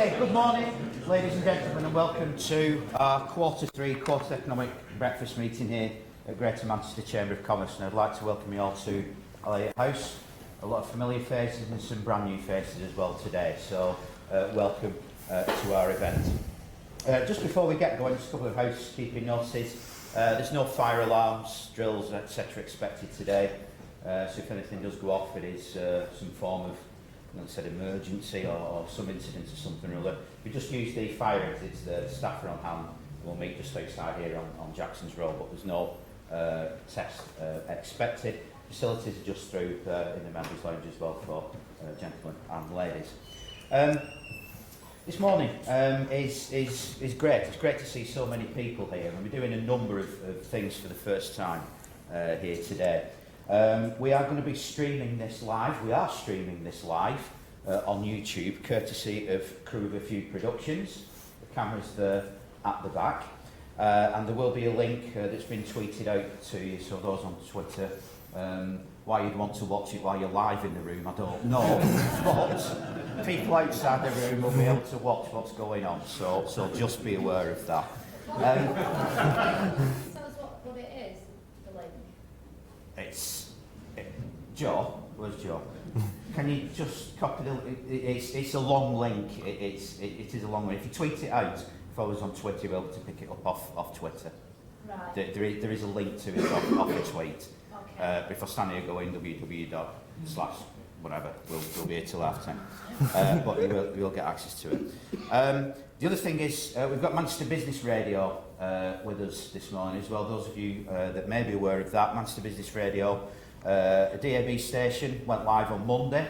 Okay, good morning, ladies and gentlemen, and welcome to our Quarter Economic Breakfast meeting here at Greater Manchester Chamber of Commerce. And I'd like to welcome you all to our house. A lot of familiar faces and some brand new faces as well today. So, welcome to our event. Just before we get going, just a couple of housekeeping notices. There's no fire alarms, drills, etc. expected today. So if anything does go off, it is some form of, like I said, emergency or some incident or something or other. We just use the fire exits, the staff are on hand. We'll meet just outside here on Jackson's Road, but there's no test expected. Facilities are just through in the members' lounge as well for gentlemen and ladies. This morning is great. It's great to see so many people here, and we're doing a number of things for the first time here today. We are going to be streaming this live. We are streaming this live on YouTube, courtesy of Crew of a Few Productions. The camera's there at the back. And there will be a link that's been tweeted out to you, so those on Twitter. Why you'd want to watch it while you're live in the room, I don't know. But people outside the room will be able to watch what's going on, so just be aware of that. Tell us what it is, the link. Joe, where's Joe? Can you just copy the? It's a long link. It is a long link. If you tweet it out, if I was on Twitter, you'll be able to pick it up off Twitter. Right. There is a link to it off the tweet. Okay. But if I stand here going www./ whatever, we'll be here till half 10. But you'll get access to it. The other thing is we've got Manchester Business Radio with us this morning as well. Those of you that may be aware of that, Manchester Business Radio, a DAB station, went live on Monday.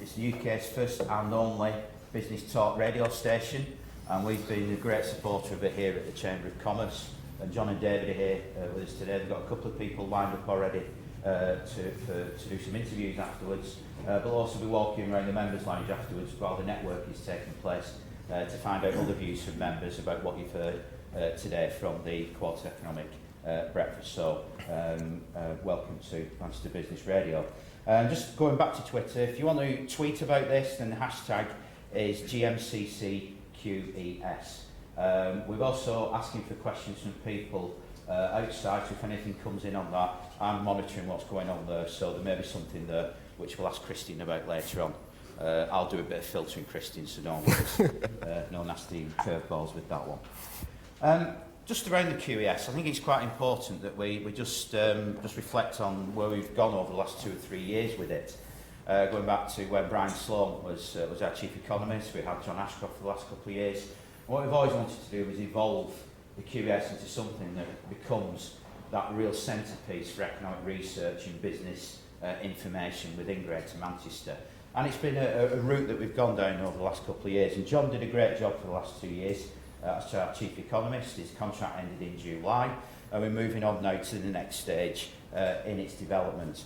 It's the UK's first and only business talk radio station, and we've been a great supporter of it here at the Chamber of Commerce. And John and David are here with us today. They've got a couple of people lined up already to do some interviews afterwards. But we'll also be walking around the members' lounge afterwards while the network is taking place to find out other views from members about what you've heard today from the Quarter Economic Breakfast. So welcome to Manchester Business Radio. Just going back to Twitter, if you want to tweet about this, then the hashtag is GMCCQES. We're also asking for questions from people outside, so if anything comes in on that, I'm monitoring what's going on there, so there may be something there which we'll ask Christine about later on. I'll do a bit of filtering, Christine, so don't worry. No nasty curveballs with that one. Just around the QES, I think it's quite important that we just reflect on where we've gone over the last 2 or 3 years with it. Going back to when Brian Sloan was our chief economist, we had John Ashcroft for the last couple of years. What we've always wanted to do is evolve the QES into something that becomes that real centrepiece for economic research and business information within Greater Manchester. And it's been a route that we've gone down over the last couple of years. And John did a great job for the last 2 years as our chief economist. His contract ended in July, and we're moving on now to the next stage in its development.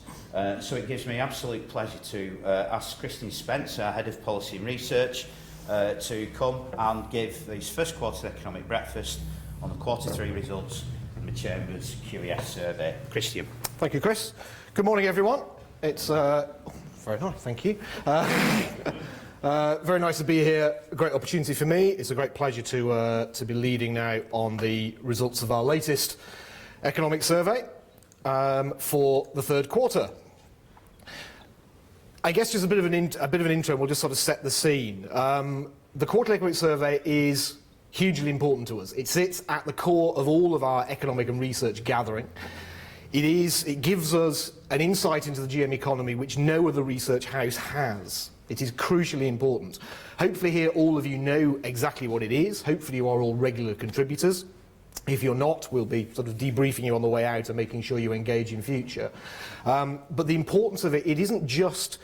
So it gives me absolute pleasure to ask Christine Spence, our head of policy and research, to come and give his first quarter economic breakfast on the Q3 results from the Chamber's QES survey. Christian. Thank you, Chris. Good morning, everyone. It's very nice, thank you. Very nice to be here. A great opportunity for me. It's a great pleasure to be leading now on the results of our latest economic survey for the third quarter. I guess just a bit of an intro, and we'll just sort of set the scene. The quarterly economic survey is hugely important to us. It sits at the core of all of our economic and research gathering. It gives us an insight into the GM economy which no other research house has. It is crucially important. Hopefully here all of you know exactly what it is. Hopefully you are all regular contributors. If you're not, we'll be sort of debriefing you on the way out and making sure you engage in future. But the importance of it isn't just,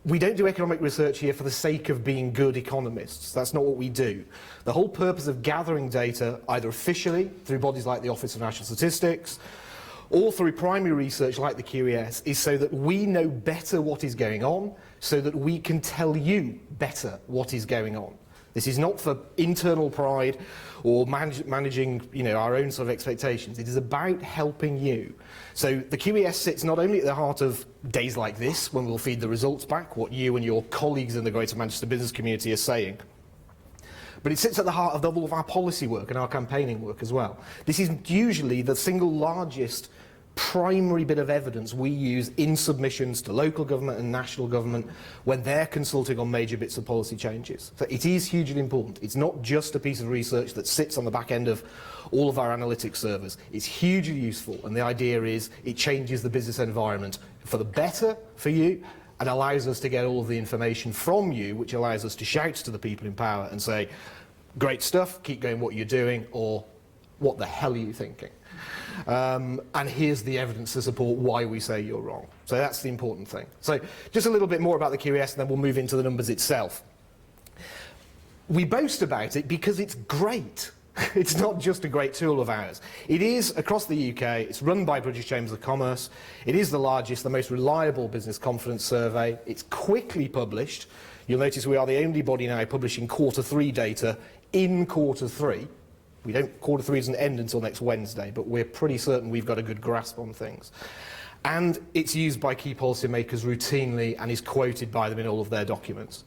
we don't do economic research here for the sake of being good economists. That's not what we do. The whole purpose of gathering data, either officially through bodies like the Office of National Statistics, or through primary research like the QES, is so that we know better what is going on, so that we can tell you better what is going on. This is not for internal pride or managing, our own sort of expectations. It is about helping you. So the QES sits not only at the heart of days like this, when we'll feed the results back, what you and your colleagues in the Greater Manchester business community are saying, but it sits at the heart of all of our policy work and our campaigning work as well. This is usually the single largest primary bit of evidence we use in submissions to local government and national government when they're consulting on major bits of policy changes. So it is hugely important. It's not just a piece of research that sits on the back end of all of our analytics servers. It's hugely useful, and the idea is it changes the business environment for the better for you and allows us to get all of the information from you, which allows us to shout to the people in power and say, great stuff, keep going what you're doing, or what the hell are you thinking? And here's the evidence to support why we say you're wrong. So that's the important thing. So just a little bit more about the QES, and then we'll move into the numbers itself. We boast about it because it's great. It's not just a great tool of ours. It is, across the UK, it's run by British Chambers of Commerce. It is the largest, the most reliable business confidence survey. It's quickly published. You'll notice we are the only body now publishing Q3 data in Q3. Q3 doesn't end until next Wednesday, but we're pretty certain we've got a good grasp on things. And it's used by key policymakers routinely and is quoted by them in all of their documents.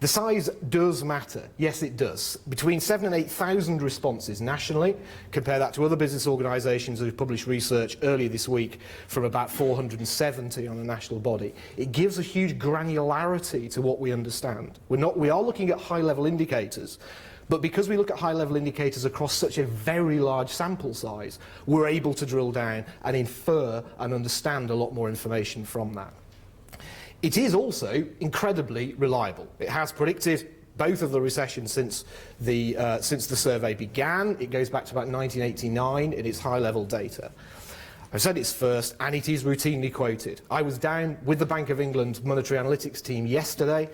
The size does matter. Yes, it does. Between 7,000 and 8,000 responses nationally. Compare that to other business organisations who've published research earlier this week from about 470 on a national body. It gives a huge granularity to what we understand. We are looking at high-level indicators, but because we look at high-level indicators across such a very large sample size, we're able to drill down and infer and understand a lot more information from that. It is also incredibly reliable. It has predicted both of the recessions since the survey began. It goes back to about 1989 in its high-level data. I've said it's first, and it is routinely quoted. I was down with the Bank of England monetary analytics team yesterday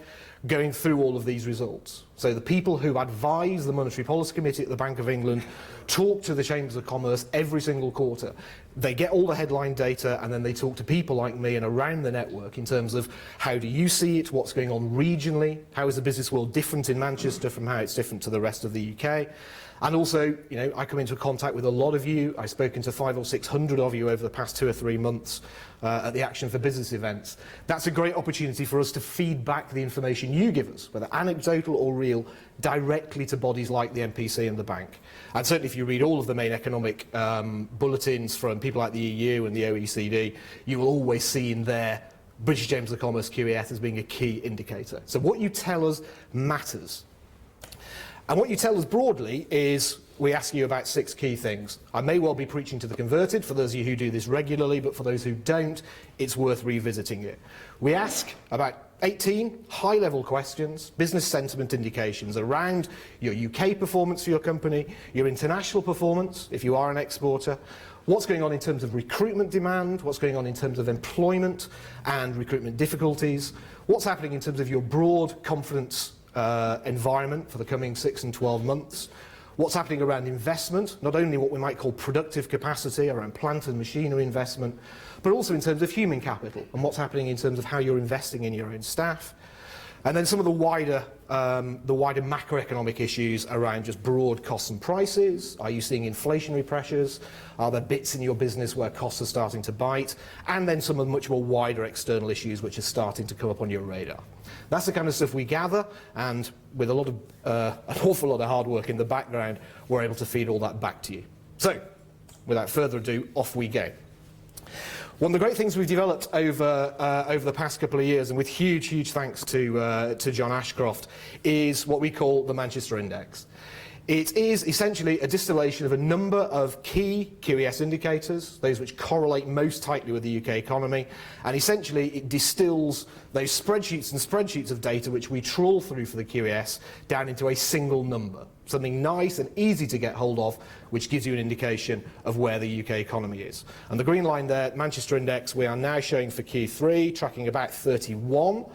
going through all of these results. So the people who advise the Monetary Policy Committee at the Bank of England talk to the Chambers of Commerce every single quarter. They get all the headline data, and then they talk to people like me and around the network in terms of how do you see it, what's going on regionally, how is the business world different in Manchester from how it's different to the rest of the UK. And also, I come into contact with a lot of you. I've spoken to 500 or 600 of you over the past 2 or 3 months at the Action for Business events. That's a great opportunity for us to feed back the information you give us, whether anecdotal or real, directly to bodies like the MPC and the bank. And certainly if you read all of the main economic bulletins from people like the EU and the OECD, you will always see in there British Chambers of Commerce QES as being a key indicator. So what you tell us matters. And what you tell us broadly is we ask you about 6 key things. I may well be preaching to the converted for those of you who do this regularly, but for those who don't, it's worth revisiting it. We ask about 18 high-level questions, business sentiment indications around your UK performance for your company, your international performance if you are an exporter, what's going on in terms of recruitment demand, what's going on in terms of employment and recruitment difficulties, what's happening in terms of your broad confidence environment for the coming 6 and 12 months, what's happening around investment, not only what we might call productive capacity around plant and machinery investment, but also in terms of human capital and what's happening in terms of how you're investing in your own staff. And then some of the wider macroeconomic issues around just broad costs and prices. Are you seeing inflationary pressures? Are there bits in your business where costs are starting to bite? And then some of the much more wider external issues which are starting to come up on your radar. That's the kind of stuff we gather, and with an awful lot of hard work in the background, we're able to feed all that back to you. So, without further ado, off we go. One of the great things we've developed over the past couple of years, and with huge thanks to John Ashcroft, is what we call the Manchester Index. It is essentially a distillation of a number of key QES indicators, those which correlate most tightly with the UK economy, and essentially it distills those spreadsheets and spreadsheets of data which we trawl through for the QES down into a single number, something nice and easy to get hold of, which gives you an indication of where the UK economy is. And the green line there, Manchester Index, we are now showing for Q3, tracking about 31.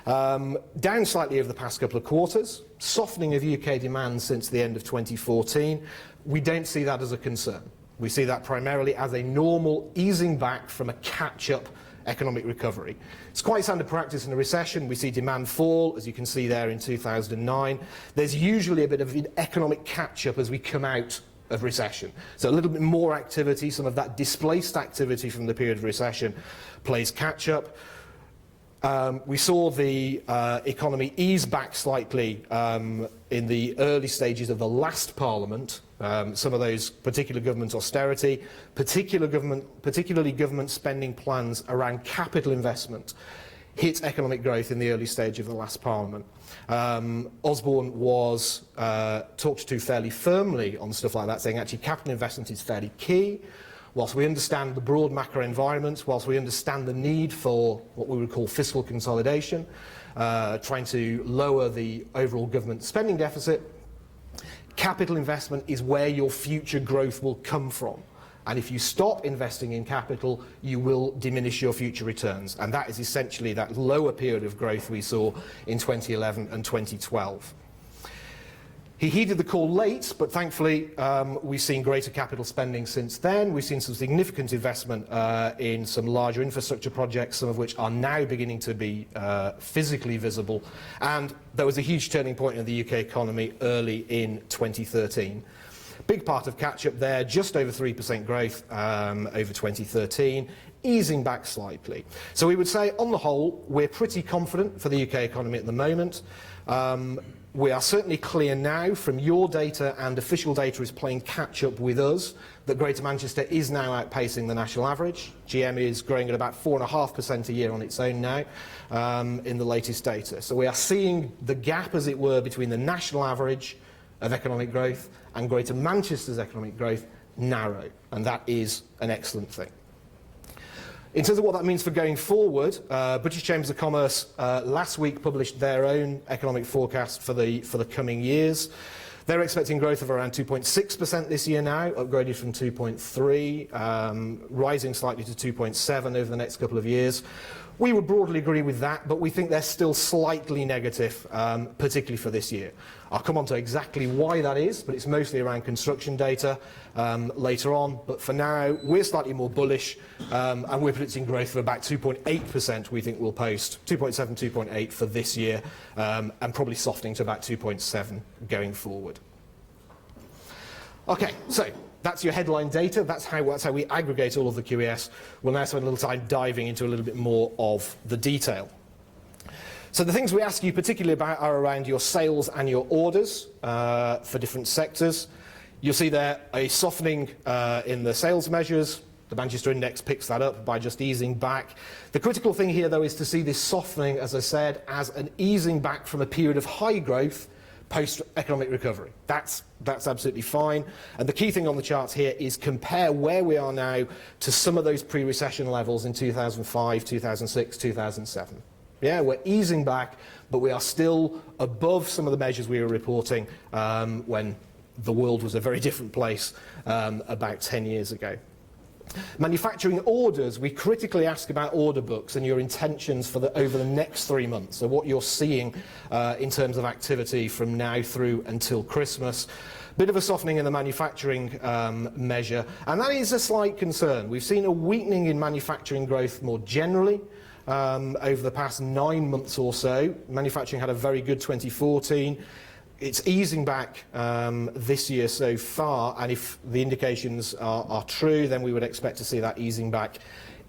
Down slightly over the past couple of quarters, softening of UK demand since the end of 2014. We don't see that as a concern. We see that primarily as a normal easing back from a catch-up economic recovery. It's quite standard practice in a recession. We see demand fall, as you can see there in 2009. There's usually a bit of an economic catch-up as we come out of recession. So a little bit more activity, some of that displaced activity from the period of recession plays catch-up. We saw the economy ease back slightly in the early stages of the last Parliament. Some of those particular government austerity, particularly government spending plans around capital investment, hit economic growth in the early stage of the last Parliament. Osborne was talked to fairly firmly on stuff like that, saying actually capital investment is fairly key. Whilst we understand the broad macro environment, whilst we understand the need for what we would call fiscal consolidation, trying to lower the overall government spending deficit, capital investment is where your future growth will come from. And if you stop investing in capital, you will diminish your future returns. And that is essentially that lower period of growth we saw in 2011 and 2012. He heeded the call late, but thankfully we've seen greater capital spending since then. We've seen some significant investment in some larger infrastructure projects, some of which are now beginning to be physically visible. And there was a huge turning point in the UK economy early in 2013. Big part of catch-up there, just over 3% growth over 2013, easing back slightly. So we would say, on the whole, we're pretty confident for the UK economy at the moment. We are certainly clear now from your data, and official data is playing catch-up with us, that Greater Manchester is now outpacing the national average. GM is growing at about 4.5% a year on its own now in the latest data. So we are seeing the gap, as it were, between the national average of economic growth and Greater Manchester's economic growth narrow, and that is an excellent thing. In terms of what that means for going forward, British Chambers of Commerce last week published their own economic forecast for the coming years. They're expecting growth of around 2.6% this year now, upgraded from 2.3, rising slightly to 2.7 over the next couple of years. We would broadly agree with that, but we think they're still slightly negative, particularly for this year. I'll come on to exactly why that is, but it's mostly around construction data later on. But for now, we're slightly more bullish, and we're predicting growth of about 2.8%. We think we'll post 2.7, 2.8 for this year, and probably softening to about 2.7 going forward. Okay, so that's your headline data. That's how we aggregate all of the QES. We'll now spend a little time diving into a little bit more of the detail. So the things we ask you particularly about are around your sales and your orders for different sectors. You'll see there a softening in the sales measures. The Manchester Index picks that up by just easing back. The critical thing here, though, is to see this softening, as I said, as an easing back from a period of high growth post-economic recovery. That's absolutely fine. And the key thing on the charts here is compare where we are now to some of those pre-recession levels in 2005, 2006, 2007. Yeah, we're easing back, but we are still above some of the measures we were reporting when the world was a very different place about 10 years ago. Manufacturing orders, we critically ask about order books and your intentions for over the next 3 months, so what you're seeing in terms of activity from now through until Christmas. Bit of a softening in the manufacturing measure, and that is a slight concern. We've seen a weakening in manufacturing growth more generally over the past 9 months or so. Manufacturing had a very good 2014. It's easing back this year so far, and if the indications are true, then we would expect to see that easing back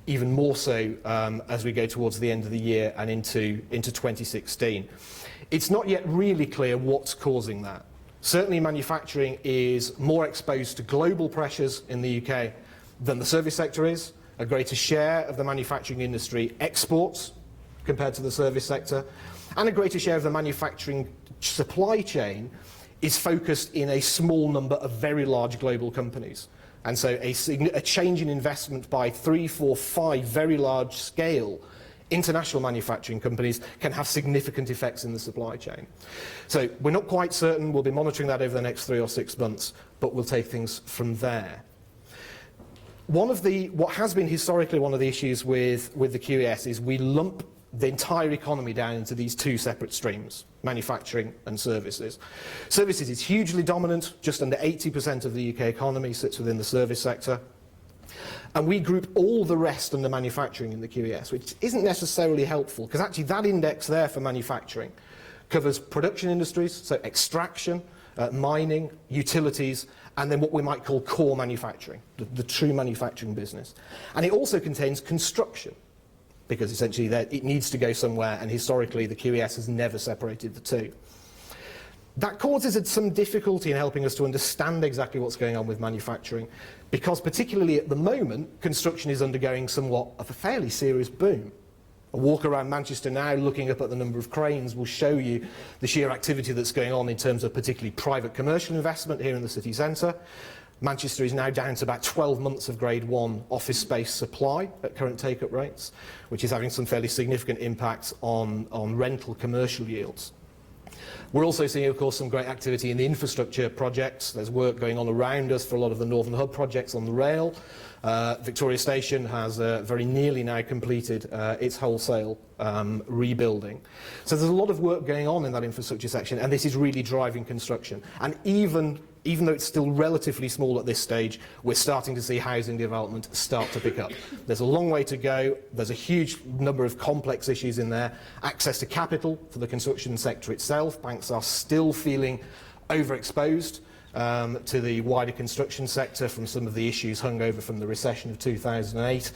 even more so as we go towards the end of the year and into 2016. It's not yet really clear what's causing that. Certainly manufacturing is more exposed to global pressures in the UK than the service sector is. A greater share of the manufacturing industry exports compared to the service sector, and a greater share of the manufacturing supply chain is focused in a small number of very large global companies. And so a change in investment by 3, 4, 5 very large scale international manufacturing companies can have significant effects in the supply chain. So we're not quite certain. We'll be monitoring that over the next 3 or 6 months, but we'll take things from there. What has been historically one of the issues with the QES is we lump the entire economy down into these 2 separate streams, manufacturing and services. Services is hugely dominant, just under 80% of the UK economy sits within the service sector. And we group all the rest under manufacturing in the QES, which isn't necessarily helpful, because actually that index there for manufacturing covers production industries, so extraction, mining, utilities, and then what we might call core manufacturing, the true manufacturing business. And it also contains construction. because essentially it needs to go somewhere, and historically the QES has never separated the two. That causes some difficulty in helping us to understand exactly what's going on with manufacturing, because particularly at the moment, construction is undergoing somewhat of a fairly serious boom. A walk around Manchester now, looking up at the number of cranes, will show you the sheer activity that's going on in terms of particularly private commercial investment here in the city centre. Manchester is now down to about 12 months of grade 1 office space supply at current take-up rates, which is having some fairly significant impacts on rental commercial yields. We're also seeing, of course, some great activity in the infrastructure projects. There's work going on around us for a lot of the Northern Hub projects on the rail. Victoria Station has very nearly now completed its wholesale rebuilding. So there's a lot of work going on in that infrastructure section, and this is really driving construction. And even though it's still relatively small at this stage, we're starting to see housing development start to pick up. There's a long way to go. There's a huge number of complex issues in there. Access to capital for the construction sector itself. Banks are still feeling overexposed to the wider construction sector from some of the issues hung over from the recession of 2008,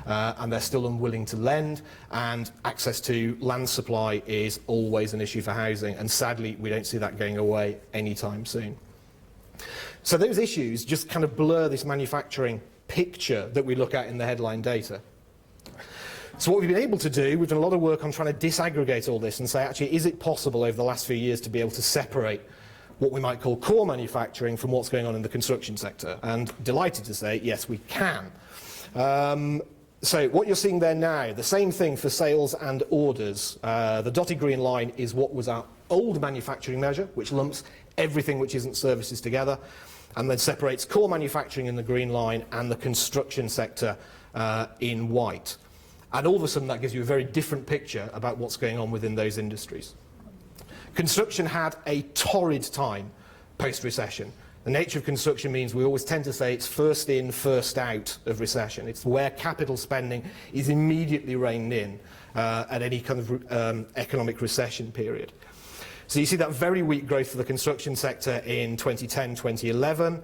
and they're still unwilling to lend, and access to land supply is always an issue for housing, and sadly we don't see that going away anytime soon. So those issues just kind of blur this manufacturing picture that we look at in the headline data. So what we've been able to do, we've done a lot of work on trying to disaggregate all this and say, actually, is it possible over the last few years to be able to separate what we might call core manufacturing from what's going on in the construction sector? And delighted to say, yes, we can. So what you're seeing there now, the same thing for sales and orders. The dotted green line is what was our old manufacturing measure, which lumps everything which isn't services together, and then separates core manufacturing in the green line and the construction sector in white. And all of a sudden that gives you a very different picture about what's going on within those industries. Construction had a torrid time post-recession. The nature of construction means we always tend to say it's first in, first out of recession. It's where capital spending is immediately reined in at any kind of economic recession period. So you see that very weak growth for the construction sector in 2010, 2011.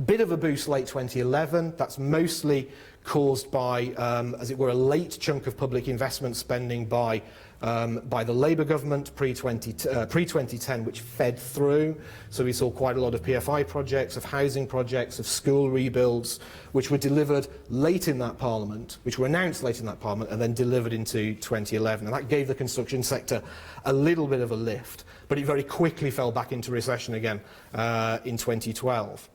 Bit of a boost late 2011. That's mostly caused by, as it were, a late chunk of public investment spending by the Labour government pre-2010, which fed through. So we saw quite a lot of PFI projects, of housing projects, of school rebuilds, which were delivered late in that parliament, which were announced late in that parliament, and then delivered into 2011. And that gave the construction sector a little bit of a lift, but it very quickly fell back into recession again in 2012.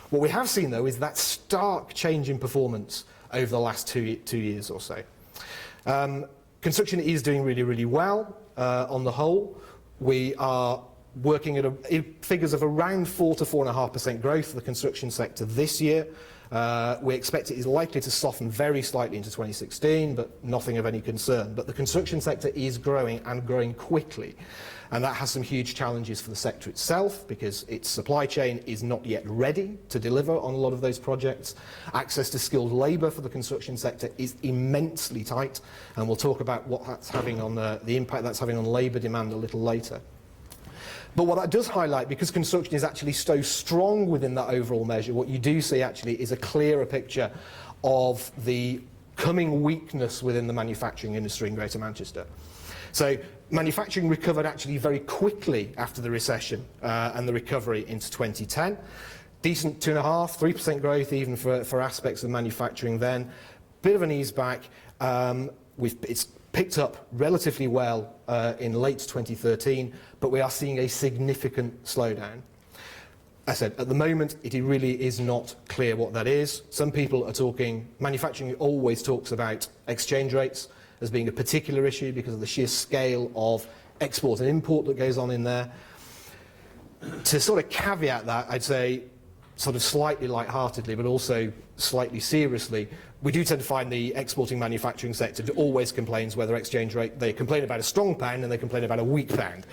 What we have seen, though, is that stark change in performance over the last two years or so. Construction is doing really, really well on the whole. We are working at figures of around 4 to 4.5% growth for the construction sector this year. We expect it is likely to soften very slightly into 2016, but nothing of any concern. But the construction sector is growing, and growing quickly. And that has some huge challenges for the sector itself, because its supply chain is not yet ready to deliver on a lot of those projects. Access to skilled labour for the construction sector is immensely tight, and we'll talk about what that's having on the impact that's having on labour demand a little later. But what that does highlight, because construction is actually so strong within that overall measure, what you do see actually is a clearer picture of the coming weakness within the manufacturing industry in Greater Manchester. So manufacturing recovered actually very quickly after the recession and the recovery into 2010. Decent 2.5%, 3% growth even for aspects of manufacturing then. Bit of an ease back. It's picked up relatively well in late 2013, but we are seeing a significant slowdown. I said, at the moment, it really is not clear what that is. Some people are talking, manufacturing always talks about exchange rates as being a particular issue because of the sheer scale of export and import that goes on in there. To sort of caveat that, I'd say, sort of slightly lightheartedly, but also slightly seriously, we do tend to find the exporting manufacturing sector always complains whether exchange rate, they complain about a strong pound and they complain about a weak pound.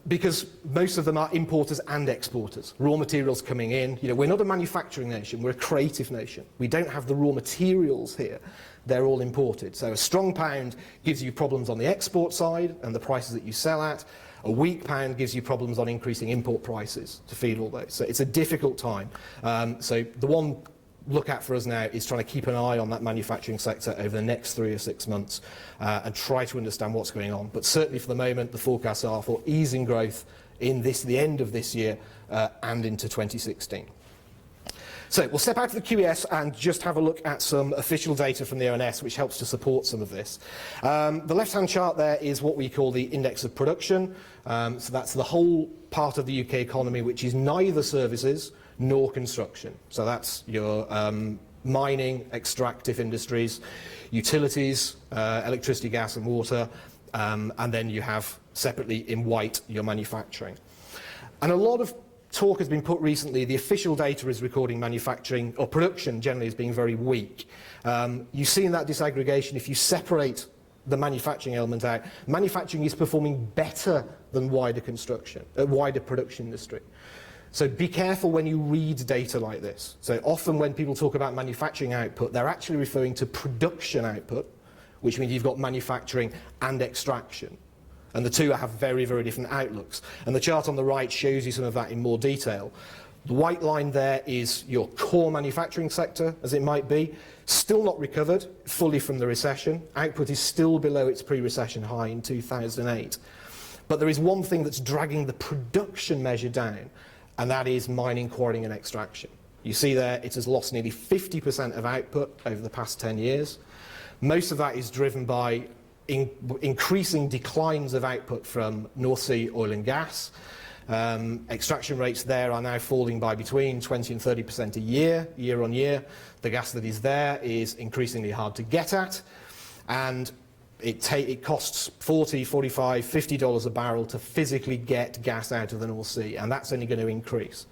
Because most of them are importers and exporters. Raw materials coming in. You know, we're not a manufacturing nation, we're a creative nation. We don't have the raw materials here. They're all imported. So a strong pound gives you problems on the export side and the prices that you sell at. A weak pound gives you problems on increasing import prices to feed all those. So it's a difficult time. So the one look at for us now is trying to keep an eye on that manufacturing sector over the next 3 or 6 months and try to understand what's going on. But certainly for the moment, the forecasts are for easing growth in the end of this year and into 2016. So we'll step out of the QES and just have a look at some official data from the ONS, which helps to support some of this. The left-hand chart there is what we call the index of production. So that's the whole part of the UK economy which is neither services nor construction. So that's your mining, extractive industries, utilities, electricity, gas and water, and then you have separately in white your manufacturing. And a lot of talk has been put recently, the official data is recording manufacturing, or production generally, as being very weak. You see in that disaggregation, if you separate the manufacturing element out, manufacturing is performing better than wider construction, wider production industry. So be careful when you read data like this. So often when people talk about manufacturing output, they're actually referring to production output, which means you've got manufacturing and extraction. And the two have very, very different outlooks. And the chart on the right shows you some of that in more detail. The white line there is your core manufacturing sector, as it might be, still not recovered fully from the recession. Output is still below its pre-recession high in 2008. But there is one thing that's dragging the production measure down, and that is mining, quarrying and extraction. You see there it has lost nearly 50% of output over the past 10 years. Most of that is driven by increasing declines of output from North Sea oil and gas. Extraction rates there are now falling by between 20 and 30% a year on year. The gas that is there is increasingly hard to get at, and it costs $40, $45, $50 a barrel to physically get gas out of the North Sea, and that's only going to increase.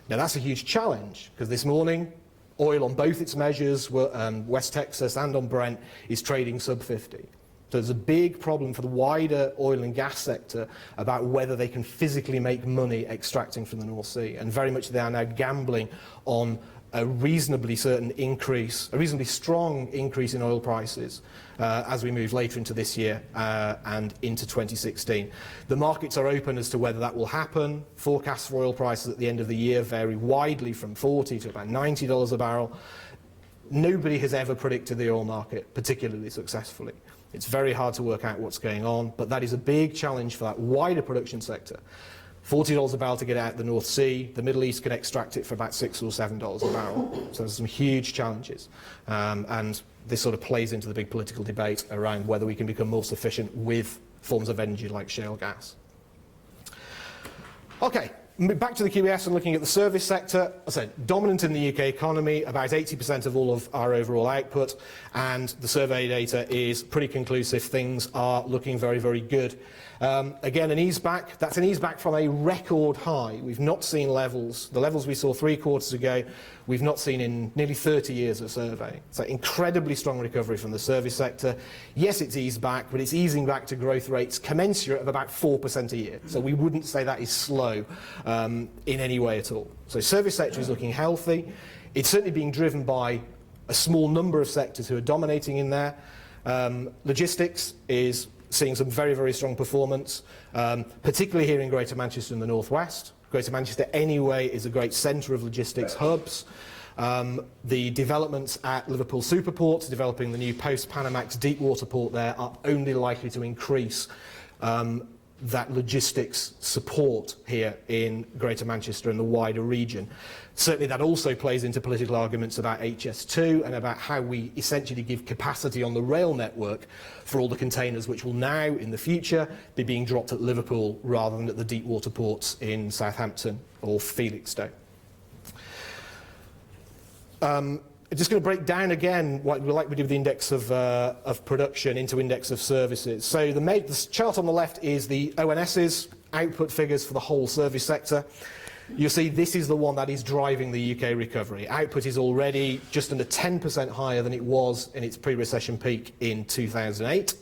Now that's a huge challenge, because this morning oil on both its measures, West Texas and on Brent, is trading sub 50. So there's a big problem for the wider oil and gas sector about whether they can physically make money extracting from the North Sea. And very much they are now gambling on a reasonably strong increase in oil prices as we move later into this year and into 2016. The markets are open as to whether that will happen. Forecasts for oil prices at the end of the year vary widely from $40 to about $90 a barrel. Nobody has ever predicted the oil market particularly successfully. It's very hard to work out what's going on, but that is a big challenge for that wider production sector. $40 a barrel to get out of the North Sea. The Middle East can extract it for about $6 or $7 a barrel. So there's some huge challenges. And this sort of plays into the big political debate around whether we can become more sufficient with forms of energy like shale gas. Okay. Back to the QES and looking at the service sector. As I said, dominant in the UK economy, about 80% of all of our overall output, and the survey data is pretty conclusive. Things are looking very, very good. Again, an ease back. That's an ease back from a record high. We've not seen levels. The levels we saw 3 quarters ago, we've not seen in nearly 30 years of surveying. So incredibly strong recovery from the service sector. Yes, it's eased back, but it's easing back to growth rates commensurate of about 4% a year. So we wouldn't say that is slow in any way at all. So service sector is looking healthy. It's certainly being driven by a small number of sectors who are dominating in there. Logistics is seeing some very, very strong performance, particularly here in Greater Manchester and the North West. Greater Manchester anyway is a great centre of logistics hubs. The developments at Liverpool Superport, developing the new post-Panamax deepwater port there, are only likely to increase that logistics support here in Greater Manchester and the wider region. Certainly that also plays into political arguments about HS2 and about how we essentially give capacity on the rail network for all the containers which will now, in the future, be being dropped at Liverpool rather than at the deepwater ports in Southampton or Felixstowe. I'm just going to break down again, like we did with the index of production, into index of services. So the chart on the left is the ONS's output figures for the whole service sector. You'll see this is the one that is driving the UK recovery. Output is already just under 10% higher than it was in its pre-recession peak in 2008.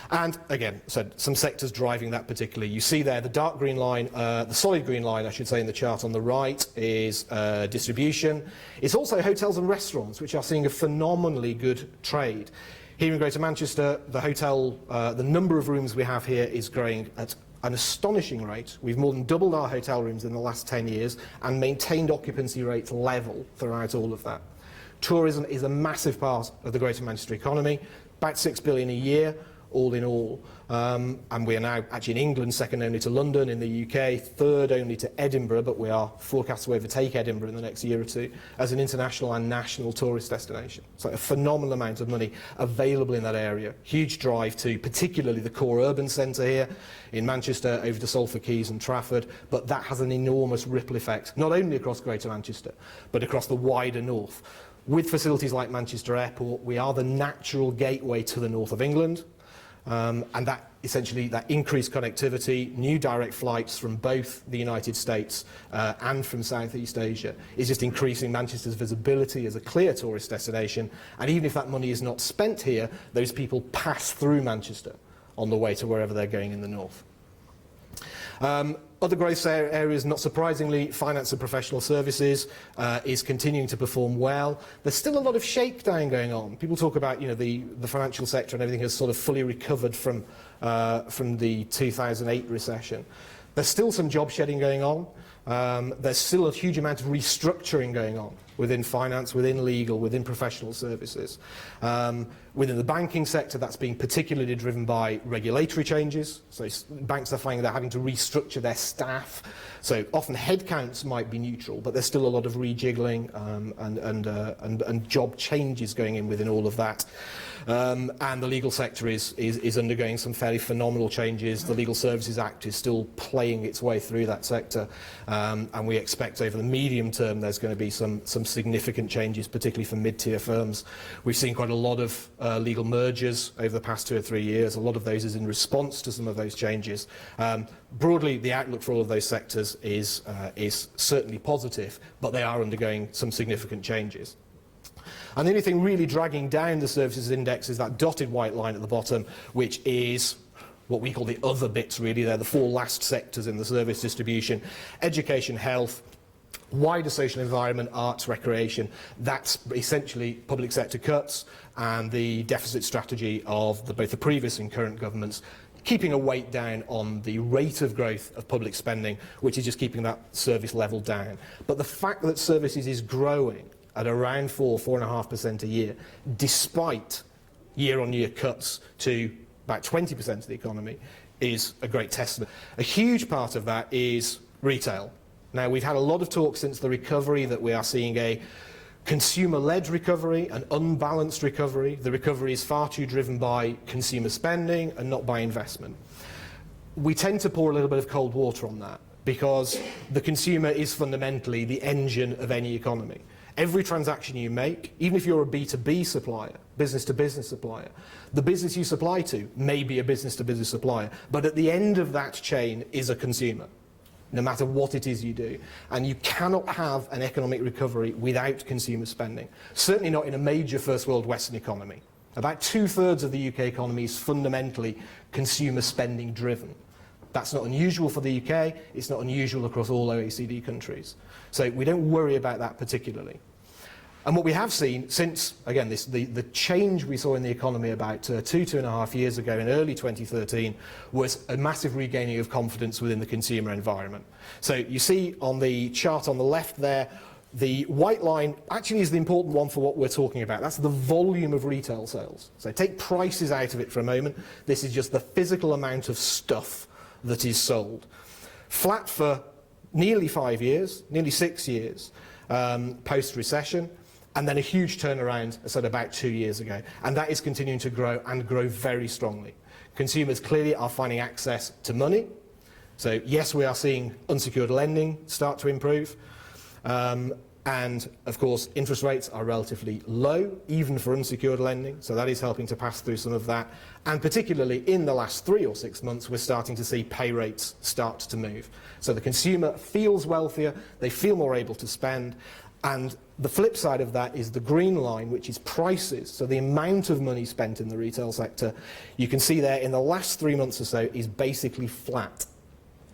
And again, so some sectors driving that particularly. You see there the dark green line, the solid green line, I should say, in the chart on the right is distribution. It's also hotels and restaurants, which are seeing a phenomenally good trade. Here in Greater Manchester, the hotel, the number of rooms we have here is growing at an astonishing rate. We've more than doubled our hotel rooms in the last 10 years and maintained occupancy rates level throughout all of that. Tourism is a massive part of the Greater Manchester economy, about £6 billion a year, all in all. And we are now actually in England, second only to London, in the UK, third only to Edinburgh, but we are forecast to overtake Edinburgh in the next year or two as an international and national tourist destination. So a phenomenal amount of money available in that area. Huge drive to particularly the core urban centre here in Manchester, over to Salford Quays and Trafford, but that has an enormous ripple effect, not only across Greater Manchester, but across the wider north. With facilities like Manchester Airport, we are the natural gateway to the north of England. And that essentially, that increased connectivity, new direct flights from both the United States and from Southeast Asia is just increasing Manchester's visibility as a clear tourist destination. And even if that money is not spent here, those people pass through Manchester on the way to wherever they're going in the north. Other growth areas, not surprisingly, finance and professional services is continuing to perform well. There's still a lot of shakedown going on. People talk about, you know, the financial sector and everything has sort of fully recovered from the 2008 recession. There's still some job shedding going on. There's still a huge amount of restructuring going on within finance, within legal, within professional services. Within the banking sector, that's being particularly driven by regulatory changes. So banks are finding they're having to restructure their staff. So often headcounts might be neutral, but there's still a lot of rejiggling and job changes going in within all of that. And the legal sector is undergoing some fairly phenomenal changes. The Legal Services Act is still playing its way through that sector, and we expect over the medium term there's going to be some significant changes, particularly for mid-tier firms. We've seen quite a lot of legal mergers over the past 2 or 3 years. A lot of those is in response to some of those changes. Broadly, the outlook for all of those sectors is certainly positive, but they are undergoing some significant changes. And the only thing really dragging down the services index is that dotted white line at the bottom, which is what we call the other bits, really. They're the 4 last sectors in the service distribution: education, health, wider social environment, arts, recreation. That's essentially public sector cuts and the deficit strategy of both the previous and current governments, keeping a weight down on the rate of growth of public spending, which is just keeping that service level down. But the fact that services is growing at around 4.5% a year, despite year-on-year cuts to about 20% of the economy, is a great testament. A huge part of that is retail. Now, we've had a lot of talk since the recovery that we are seeing a consumer-led recovery, an unbalanced recovery. The recovery is far too driven by consumer spending and not by investment. We tend to pour a little bit of cold water on that because the consumer is fundamentally the engine of any economy. Every transaction you make, even if you're a B2B supplier, business-to-business supplier, the business you supply to may be a business-to-business supplier, but at the end of that chain is a consumer, no matter what it is you do. And you cannot have an economic recovery without consumer spending, certainly not in a major first world Western economy. About 2/3 of the UK economy is fundamentally consumer spending driven. That's not unusual for the UK, it's not unusual across all OECD countries. So we don't worry about that particularly. And what we have seen since, again, the change we saw in the economy about 2.5 years ago in early 2013 was a massive regaining of confidence within the consumer environment. So you see on the chart on the left there, the white line actually is the important one for what we're talking about. That's the volume of retail sales. So take prices out of it for a moment. This is just the physical amount of stuff that is sold. Flat for nearly 5 years, nearly 6 years post-recession, and then a huge turnaround, I said, about 2 years ago. And that is continuing to grow and grow very strongly. Consumers clearly are finding access to money. So yes, we are seeing unsecured lending start to improve. And of course, interest rates are relatively low, even for unsecured lending. So that is helping to pass through some of that. And particularly in the last 3 or 6 months, we're starting to see pay rates start to move. So the consumer feels wealthier, they feel more able to spend. And the flip side of that is the green line, which is prices. So the amount of money spent in the retail sector, you can see there in the last 3 months or so is basically flat.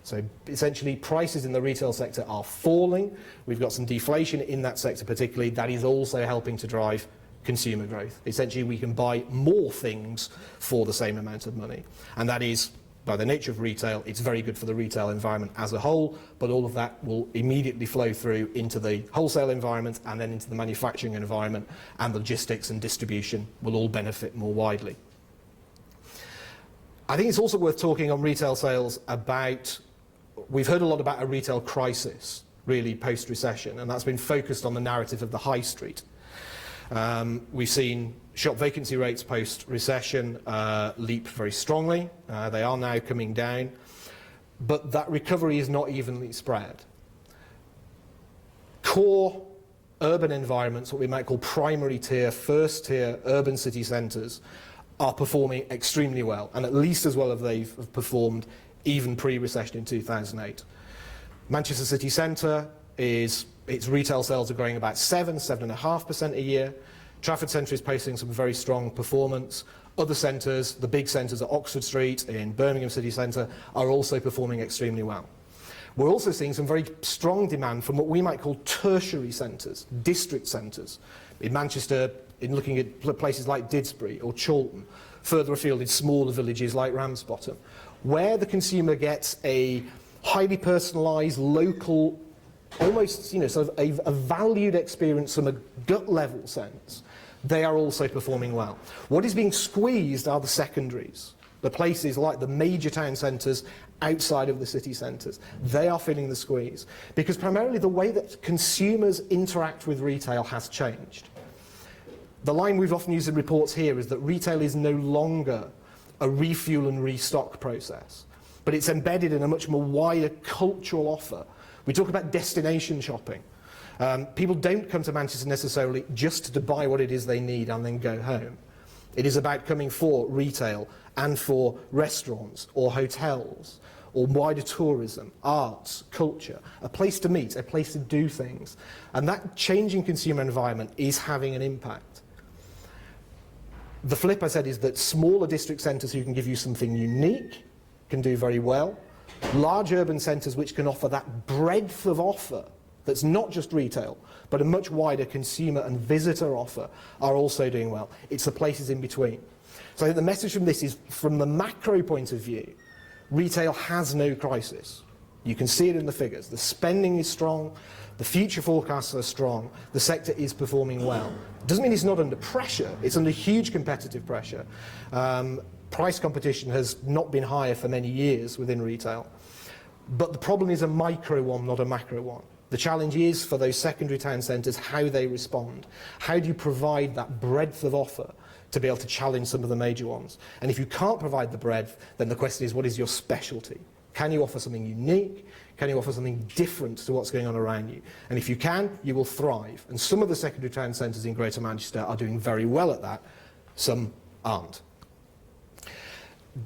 So essentially prices in the retail sector are falling. We've got some deflation in that sector particularly. That is also helping to drive consumer growth. Essentially we can buy more things for the same amount of money. And that is by the nature of retail, it's very good for the retail environment as a whole, but all of that will immediately flow through into the wholesale environment and then into the manufacturing environment, and logistics and distribution will all benefit more widely. I think it's also worth talking on retail sales about, we've heard a lot about a retail crisis, really post-recession, and that's been focused on the narrative of the high street. We've seen shop vacancy rates post-recession leap very strongly. They are now coming down, but that recovery is not evenly spread. Core urban environments, what we might call primary tier, first tier urban city centres, are performing extremely well, and at least as well as they've performed even pre-recession in 2008. Manchester city centre, its retail sales are growing about 7.5% a year. Trafford Centre is posting some very strong performance. Other centres, the big centres at Oxford Street, in Birmingham City Centre, are also performing extremely well. We're also seeing some very strong demand from what we might call tertiary centres, district centres. In Manchester, in looking at places like Didsbury or Chorlton, further afield in smaller villages like Ramsbottom, where the consumer gets a highly personalised, local, almost sort of a valued experience from a gut level sense, they are also performing well. What is being squeezed are the secondaries, the places like the major town centres outside of the city centres. They are feeling the squeeze because primarily the way that consumers interact with retail has changed. The line we've often used in reports here is that retail is no longer a refuel and restock process, but it's embedded in a much more wider cultural offer. We talk about destination shopping. People don't come to Manchester necessarily just to buy what it is they need and then go home. It is about coming for retail and for restaurants or hotels or wider tourism, arts, culture, a place to meet, a place to do things. And that changing consumer environment is having an impact. The flip, I said, is that smaller district centres who can give you something unique can do very well. Large urban centres which can offer that breadth of offer that's not just retail, but a much wider consumer and visitor offer are also doing well. It's the places in between. So I think the message from this is, from the macro point of view, retail has no crisis. You can see it in the figures. The spending is strong, the future forecasts are strong, the sector is performing well. It doesn't mean it's not under pressure, it's under huge competitive pressure. Price competition has not been higher for many years within retail. But the problem is a micro one, not a macro one. The challenge is for those secondary town centres how they respond. How do you provide that breadth of offer to be able to challenge some of the major ones? And if you can't provide the breadth, then the question is, what is your specialty? Can you offer something unique? Can you offer something different to what's going on around you? And if you can, you will thrive. And some of the secondary town centres in Greater Manchester are doing very well at that. Some aren't.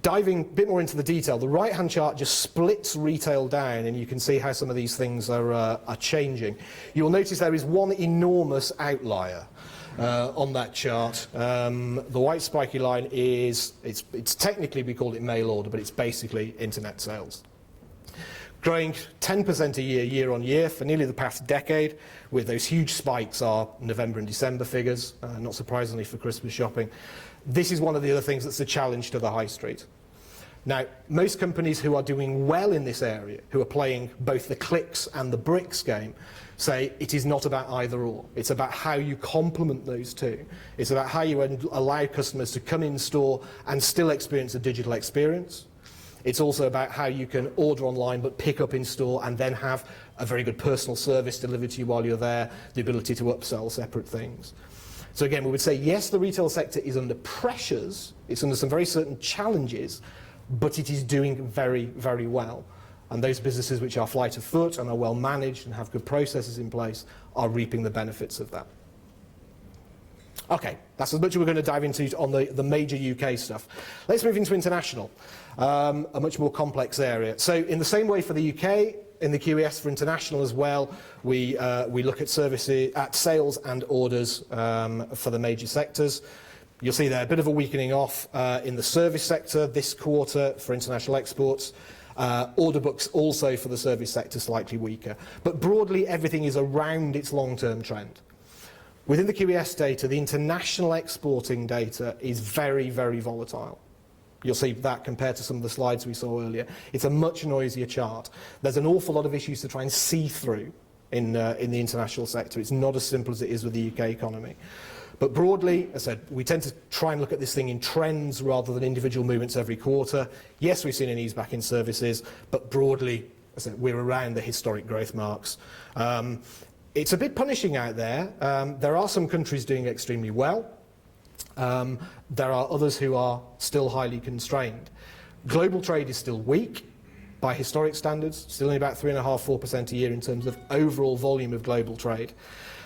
Diving a bit more into the detail, the right-hand chart just splits retail down, and you can see how some of these things are changing. You'll notice there is one enormous outlier on that chart. The white spiky line is, it's technically, we call it mail order, but it's basically internet sales. Growing 10% a year, year on year, for nearly the past decade, with those huge spikes are November and December figures, not surprisingly for Christmas shopping. This is one of the other things that's a challenge to the high street. Now, most companies who are doing well in this area, who are playing both the clicks and the bricks game, say it is not about either or. It's about how you complement those two. It's about how you allow customers to come in store and still experience a digital experience. It's also about how you can order online but pick up in store and then have a very good personal service delivered to you while you're there, the ability to upsell separate things. So again, we would say, yes, the retail sector is under pressures, it's under some very certain challenges, but it is doing very, very well. And those businesses which are flight of foot and are well managed and have good processes in place are reaping the benefits of that. Okay, that's as much as we're going to dive into on the major UK stuff. Let's move into international, a much more complex area. So in the same way for the UK, in the QES for international as well, we look at services, at sales and orders for the major sectors. You'll see there a bit of a weakening off in the service sector this quarter for international exports. Order books also for the service sector slightly weaker. But broadly, everything is around its long-term trend. Within the QES data, the international exporting data is very, very volatile. You'll see that compared to some of the slides we saw earlier. It's a much noisier chart. There's an awful lot of issues to try and see through in the international sector. It's not as simple as it is with the UK economy. But broadly, as I said, we tend to try and look at this thing in trends rather than individual movements every quarter. Yes, we've seen an ease back in services, but broadly, as I said, we're around the historic growth marks. It's a bit punishing out there. There are some countries doing extremely well. There are others who are still highly constrained. Global trade is still weak by historic standards, still only about 3.5–4% a year in terms of overall volume of global trade.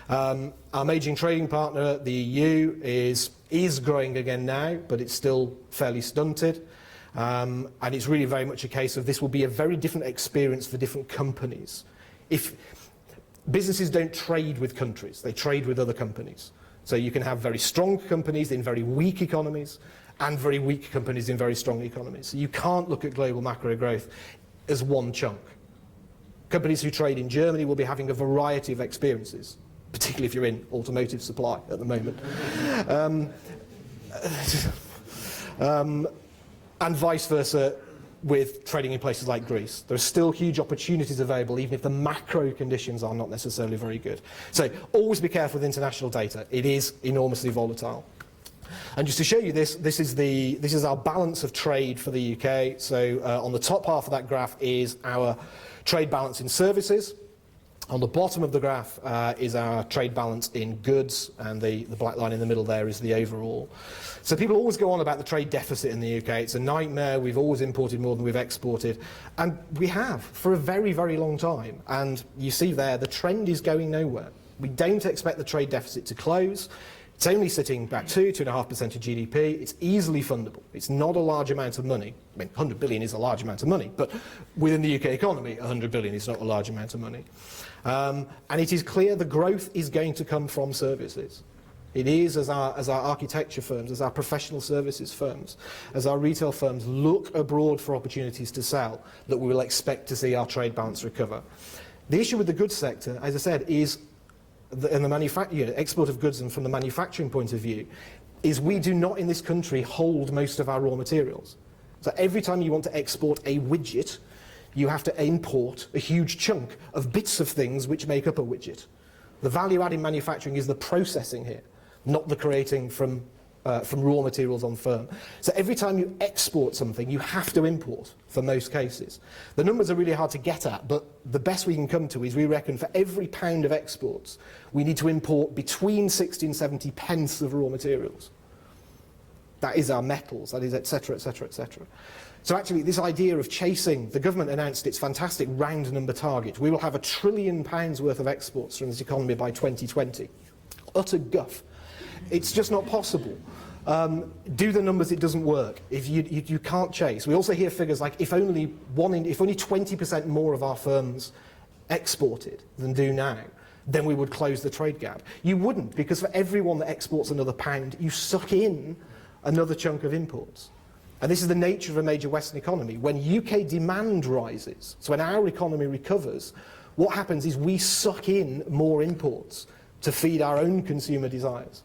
Our major trading partner, the EU, is growing again now, but it's still fairly stunted. And it's really very much a case of this will be a very different experience for different companies. If businesses don't trade with countries, they trade with other companies. So you can have very strong companies in very weak economies and very weak companies in very strong economies. So you can't look at global macro growth as one chunk. Companies who trade in Germany will be having a variety of experiences, particularly if you're in automotive supply at the moment. And vice versa with trading in places like Greece. There are still huge opportunities available, even if the macro conditions are not necessarily very good. So always be careful with international data. It is enormously volatile. And just to show you this, this is our balance of trade for the UK. So on the top half of that graph is our trade balance in services. On the bottom of the graph is our trade balance in goods, and the black line in the middle there is the overall. So people always go on about the trade deficit in the UK. It's a nightmare. We've always imported more than we've exported. And we have for a very, very long time. And you see there, the trend is going nowhere. We don't expect the trade deficit to close. It's only sitting about 2–2.5% of GDP. It's easily fundable. It's not a large amount of money. I mean, 100 billion is a large amount of money, but within the UK economy, 100 billion is not a large amount of money. And it is clear the growth is going to come from services. It is as our architecture firms, as our professional services firms, as our retail firms look abroad for opportunities to sell, that we will expect to see our trade balance recover. The issue with the goods sector, as I said, is in the export of goods, and from the manufacturing point of view, is we do not in this country hold most of our raw materials. So every time you want to export a widget, you have to import a huge chunk of bits of things which make up a widget. The value add in manufacturing is the processing here, not the creating from raw materials on firm. So every time you export something, you have to import for most cases. The numbers are really hard to get at, but the best we can come to is we reckon for every pound of exports, we need to import between 60 and 70 pence of raw materials. That is our metals, that is et cetera, et cetera, et cetera. So actually this idea of chasing, the government announced its fantastic round number target. We will have £1 trillion worth of exports from this economy by 2020. Utter guff. It's just not possible. Do the numbers, it doesn't work. If you can't chase. We also hear figures like if only 20% more of our firms exported than do now, then we would close the trade gap. You wouldn't, because for everyone that exports another pound, you suck in another chunk of imports. And this is the nature of a major Western economy. When UK demand rises, so when our economy recovers, what happens is we suck in more imports to feed our own consumer desires.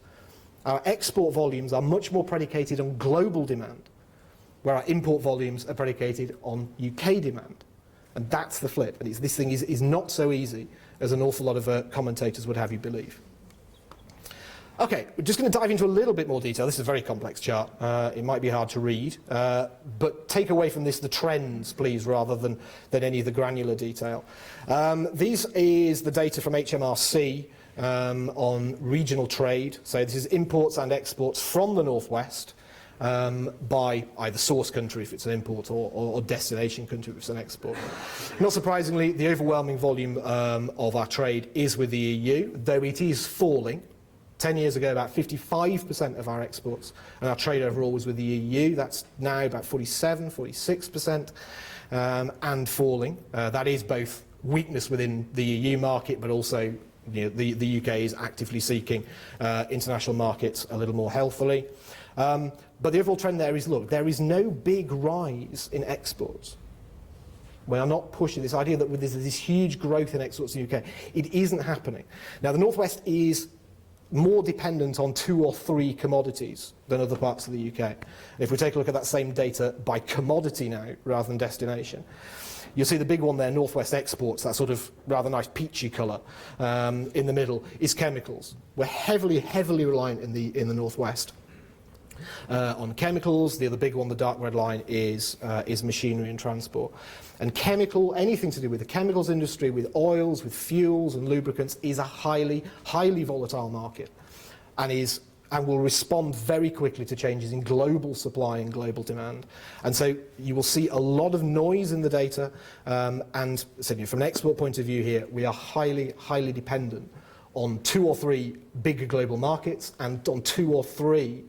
Our export volumes are much more predicated on global demand, where our import volumes are predicated on UK demand. And that's the flip. And this thing is not so easy as an awful lot of commentators would have you believe. Okay, we're just going to dive into a little bit more detail. This is a very complex chart. It might be hard to read, but take away from this the trends, please, rather than any of the granular detail. This is the data from HMRC on regional trade. So this is imports and exports from the Northwest by either source country if it's an import or destination country if it's an export. Not surprisingly, the overwhelming volume of our trade is with the EU, though it is falling. 10 years ago, about 55% of our exports and our trade overall was with the EU. That's now about 47, 46%, and falling. That is both weakness within the EU market, but also the UK is actively seeking international markets a little more healthily. But the overall trend there is, look, there is no big rise in exports. We are not pushing this idea that there's this huge growth in exports in the UK. It isn't happening. Now, the Northwest is more dependent on 2 or 3 commodities than other parts of the UK. And if we take a look at that same data by commodity now, rather than destination, you'll see the big one there, Northwest Exports, that sort of rather nice peachy colour in the middle, is chemicals. We're heavily reliant in the Northwest on chemicals. The other big one, the dark red line, is machinery and transport. And anything to do with the chemicals industry, with oils, with fuels and lubricants, is a highly volatile market, and will respond very quickly to changes in global supply and global demand. And so you will see a lot of noise in the data, and certainly from an export point of view here, we are highly dependent on 2 or 3 big global markets and on 2 or 3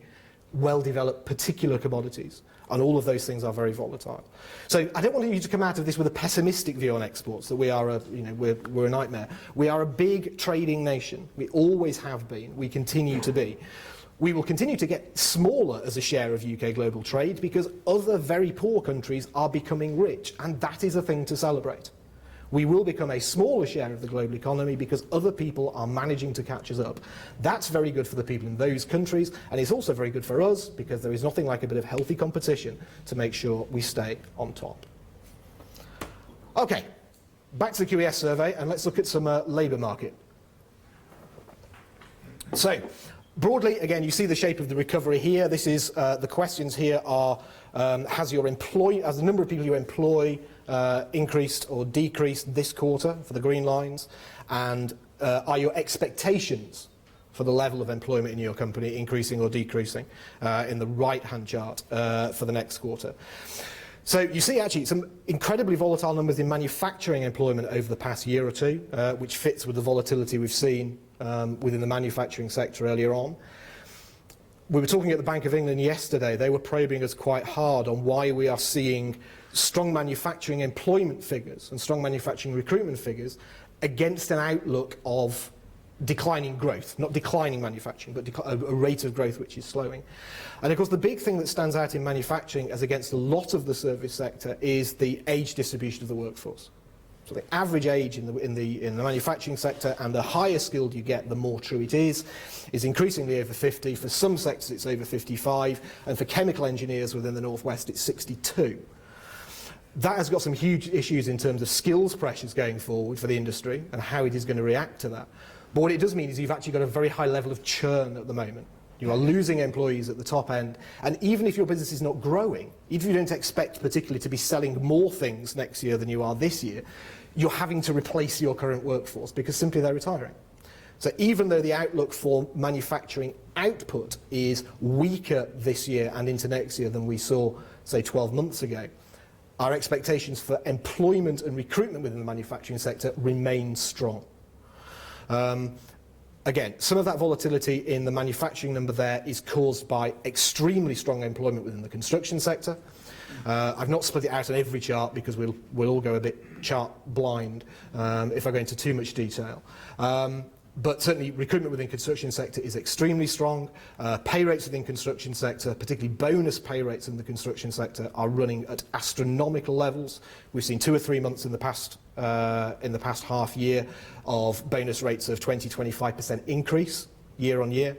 well-developed particular commodities. And all of those things are very volatile. So I don't want you to come out of this with a pessimistic view on exports, that we are we're a nightmare. We are a big trading nation. We always have been. We continue to be. We will continue to get smaller as a share of UK global trade because other very poor countries are becoming rich, and that is a thing to celebrate. We will become a smaller share of the global economy because other people are managing to catch us up. That's very good for the people in those countries, and it's also very good for us because there is nothing like a bit of healthy competition to make sure we stay on top. Okay, back to the QES survey, and let's look at some labour market. So, broadly, again, you see the shape of the recovery here. This is the questions here are: has the number of people you employ increased or decreased this quarter for the green lines, and are your expectations for the level of employment in your company increasing or decreasing in the right-hand chart for the next quarter. So you see actually some incredibly volatile numbers in manufacturing employment over the past year or two, which fits with the volatility we've seen within the manufacturing sector earlier on. We were talking at the Bank of England yesterday. They were probing us quite hard on why we are seeing strong manufacturing employment figures and strong manufacturing recruitment figures against an outlook of declining growth, not declining manufacturing, but a rate of growth which is slowing. And of course the big thing that stands out in manufacturing as against a lot of the service sector is the age distribution of the workforce. So the average age in the manufacturing sector, and the higher skilled you get, the more true it is increasingly over 50. For some sectors it's over 55, and for chemical engineers within the Northwest it's 62. That has got some huge issues in terms of skills pressures going forward for the industry and how it is going to react to that. But what it does mean is you've actually got a very high level of churn at the moment. You are losing employees at the top end, and even if your business is not growing, even if you don't expect particularly to be selling more things next year than you are this year, you're having to replace your current workforce because simply they're retiring. So even though the outlook for manufacturing output is weaker this year and into next year than we saw, say, 12 months ago, our expectations for employment and recruitment within the manufacturing sector remain strong. Again, some of that volatility in the manufacturing number there is caused by extremely strong employment within the construction sector. I've not split it out on every chart because we'll all go a bit chart blind if I go into too much detail. But certainly recruitment within the construction sector is extremely strong. Pay rates within the construction sector, particularly bonus pay rates in the construction sector, are running at astronomical levels. We've seen 2 or 3 months in the past half year of bonus rates of 20-25% increase year on year.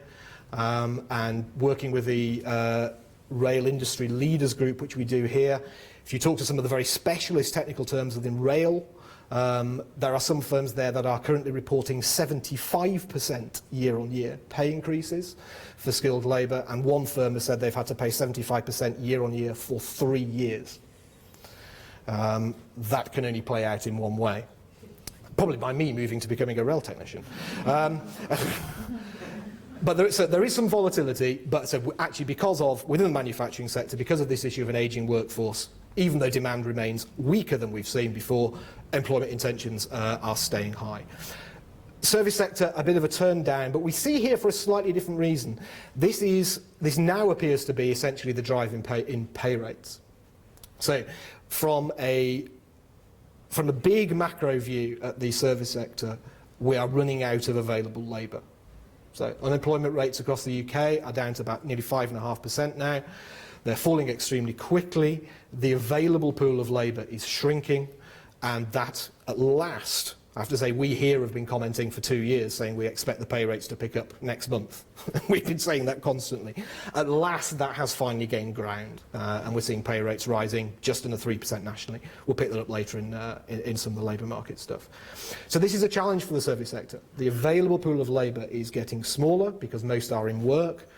And working with the rail industry leaders group, which we do here, if you talk to some of the very specialist technical terms within rail, there are some firms there that are currently reporting 75% year-on-year pay increases for skilled labour, and one firm has said they've had to pay 75% year-on-year for 3 years. That can only play out in one way, probably by me moving to becoming a rail technician. But there is some volatility, but so actually because of, within the manufacturing sector, because of this issue of an ageing workforce, even though demand remains weaker than we've seen before, employment intentions are staying high. Service sector, a bit of a turn down, but we see here for a slightly different reason. This now appears to be essentially the drive in pay rates. So from a big macro view at the service sector, we are running out of available labour. So unemployment rates across the UK are down to about nearly 5.5% now. They're falling extremely quickly. The available pool of labour is shrinking, and that at last I have to say, we here have been commenting for 2 years saying we expect the pay rates to pick up next month. We've been saying that constantly. At last, that has finally gained ground, and we're seeing pay rates rising just under 3% nationally. We'll pick that up later in some of the labour market stuff. So this is a challenge for the service sector. The available pool of labour is getting smaller because most are in work.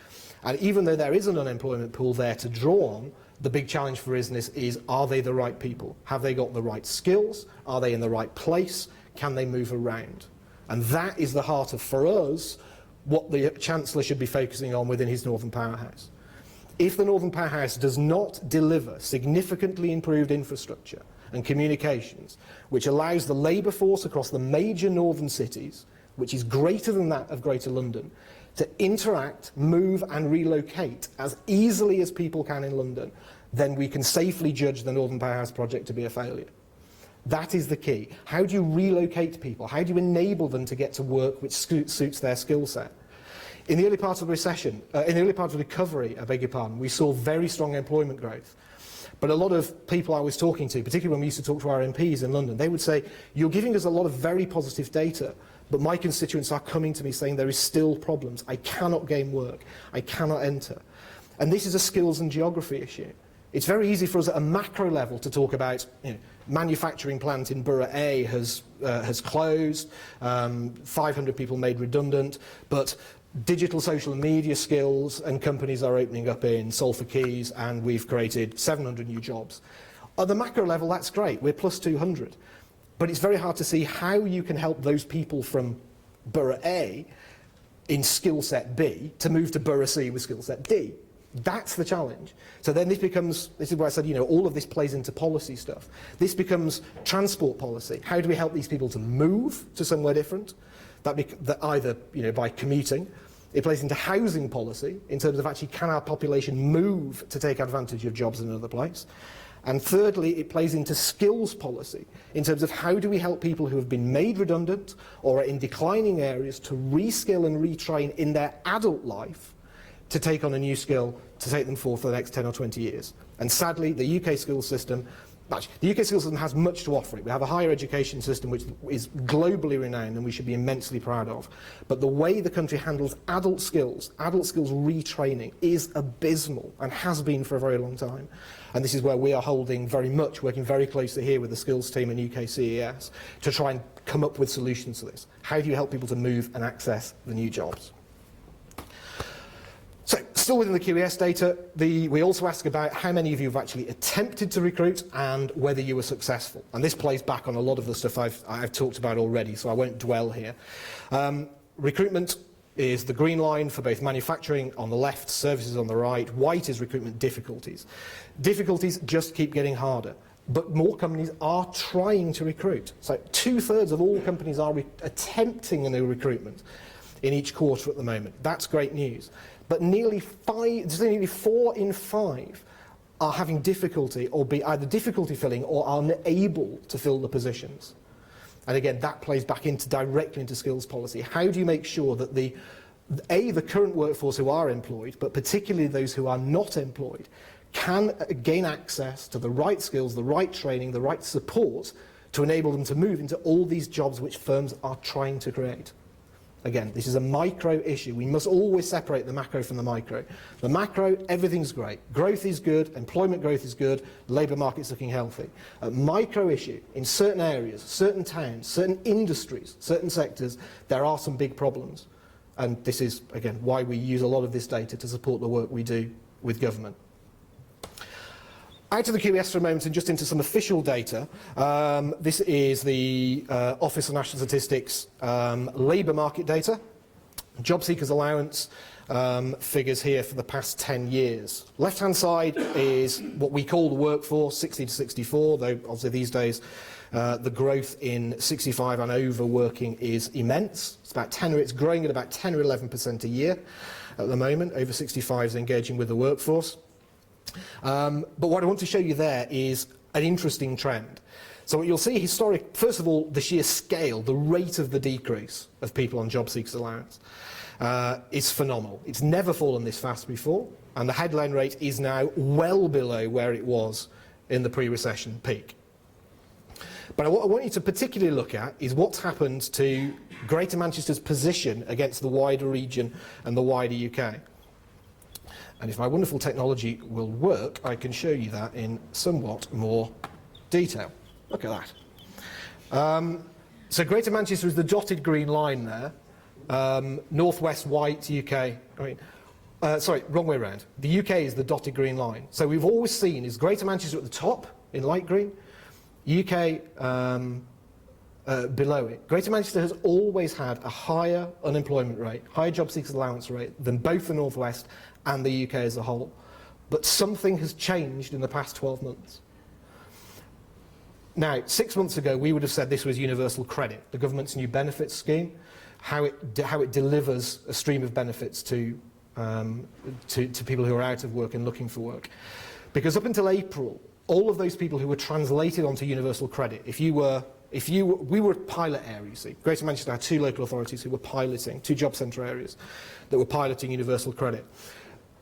And even though there is an unemployment pool there to draw on, the big challenge for business is, are they the right people? Have they got the right skills? Are they in the right place? Can they move around? And that is the heart of, for us, what the Chancellor should be focusing on within his Northern Powerhouse. If the Northern Powerhouse does not deliver significantly improved infrastructure and communications, which allows the labour force across the major northern cities, which is greater than that of Greater London, to interact, move and relocate as easily as people can in London, then we can safely judge the Northern Powerhouse project to be a failure. That is the key. How do you relocate people? How do you enable them to get to work which suits their skill set? In the early part of the recession, in the early part of the recovery, I beg your pardon, we saw very strong employment growth. But a lot of people I was talking to, particularly when we used to talk to our MPs in London, they would say, you're giving us a lot of very positive data, but my constituents are coming to me saying there is still problems. I cannot gain work. I cannot enter. And this is a skills and geography issue. It's very easy for us at a macro level to talk about, manufacturing plant in Borough A has closed, 500 people made redundant, but digital social media skills and companies are opening up in Salford Quays and we've created 700 new jobs. At the macro level, that's great. We're plus 200. But it's very hard to see how you can help those people from Borough A in skill set B to move to Borough C with skill set D. That's the challenge. So then this is where I said, all of this plays into policy stuff. This becomes transport policy. How do we help these people to move to somewhere different? That either, by commuting. It plays into housing policy in terms of actually can our population move to take advantage of jobs in another place? And thirdly, it plays into skills policy in terms of how do we help people who have been made redundant or are in declining areas to reskill and retrain in their adult life to take on a new skill to take them forth for the next 10 or 20 years. And sadly, the UK skills system has much to offer it. We have a higher education system which is globally renowned and we should be immensely proud of. But the way the country handles adult skills retraining is abysmal and has been for a very long time. And this is where we are working very closely here with the skills team and UK CES to try and come up with solutions to this. How do you help people to move and access the new jobs? So, still within the QES data, we also ask about how many of you have actually attempted to recruit and whether you were successful. And this plays back on a lot of the stuff I've talked about already, so I won't dwell here. Recruitment is the green line for both manufacturing on the left, services on the right. White is recruitment difficulties. Difficulties just keep getting harder. But more companies are trying to recruit. So 2/3 of all companies are attempting a new recruitment in each quarter at the moment. That's great news. But nearly 4 in 5 are having difficulty or be either difficulty filling or are unable to fill the positions. And again, that plays back directly into skills policy. How do you make sure that the current workforce who are employed, but particularly those who are not employed, can gain access to the right skills, the right training, the right support to enable them to move into all these jobs which firms are trying to create? Again, this is a micro issue. We must always separate the macro from the micro. The macro, everything's great. Growth is good, employment growth is good, labour market's looking healthy. A micro issue, in certain areas, certain towns, certain industries, certain sectors, there are some big problems. And this is, again, why we use a lot of this data to support the work we do with government. Out of the QES for a moment and just into some official data. This is the Office of National Statistics labour market data. Job seekers allowance figures here for the past 10 years. Left-hand side is what we call the workforce, 60 to 64, though obviously these days the growth in 65 and over working is immense. It's growing at about 10 or 11% a year at the moment. Over 65s engaging with the workforce. But what I want to show you there is an interesting trend. So what you'll see first of all, the sheer scale, the rate of the decrease of people on job seekers allowance is phenomenal. It's never fallen this fast before, and the headline rate is now well below where it was in the pre-recession peak. But what I want you to particularly look at is what's happened to Greater Manchester's position against the wider region and the wider UK. And if my wonderful technology will work, I can show you that in somewhat more detail. Look at that. So Greater Manchester is the dotted green line there. Northwest white, UK. Sorry, wrong way around. The UK is the dotted green line. So we've always seen is Greater Manchester at the top in light green, UK below it. Greater Manchester has always had a higher unemployment rate, higher job seekers allowance rate than both the North West and the UK as a whole. But something has changed in the past 12 months. Now, 6 months ago, we would have said this was universal credit, the government's new benefits scheme, how it delivers a stream of benefits to people who are out of work and looking for work. Because up until April, all of those people who were translated onto universal credit, we were a pilot area, you see. Greater Manchester had 2 local authorities who were piloting, 2 job centre areas that were piloting universal credit.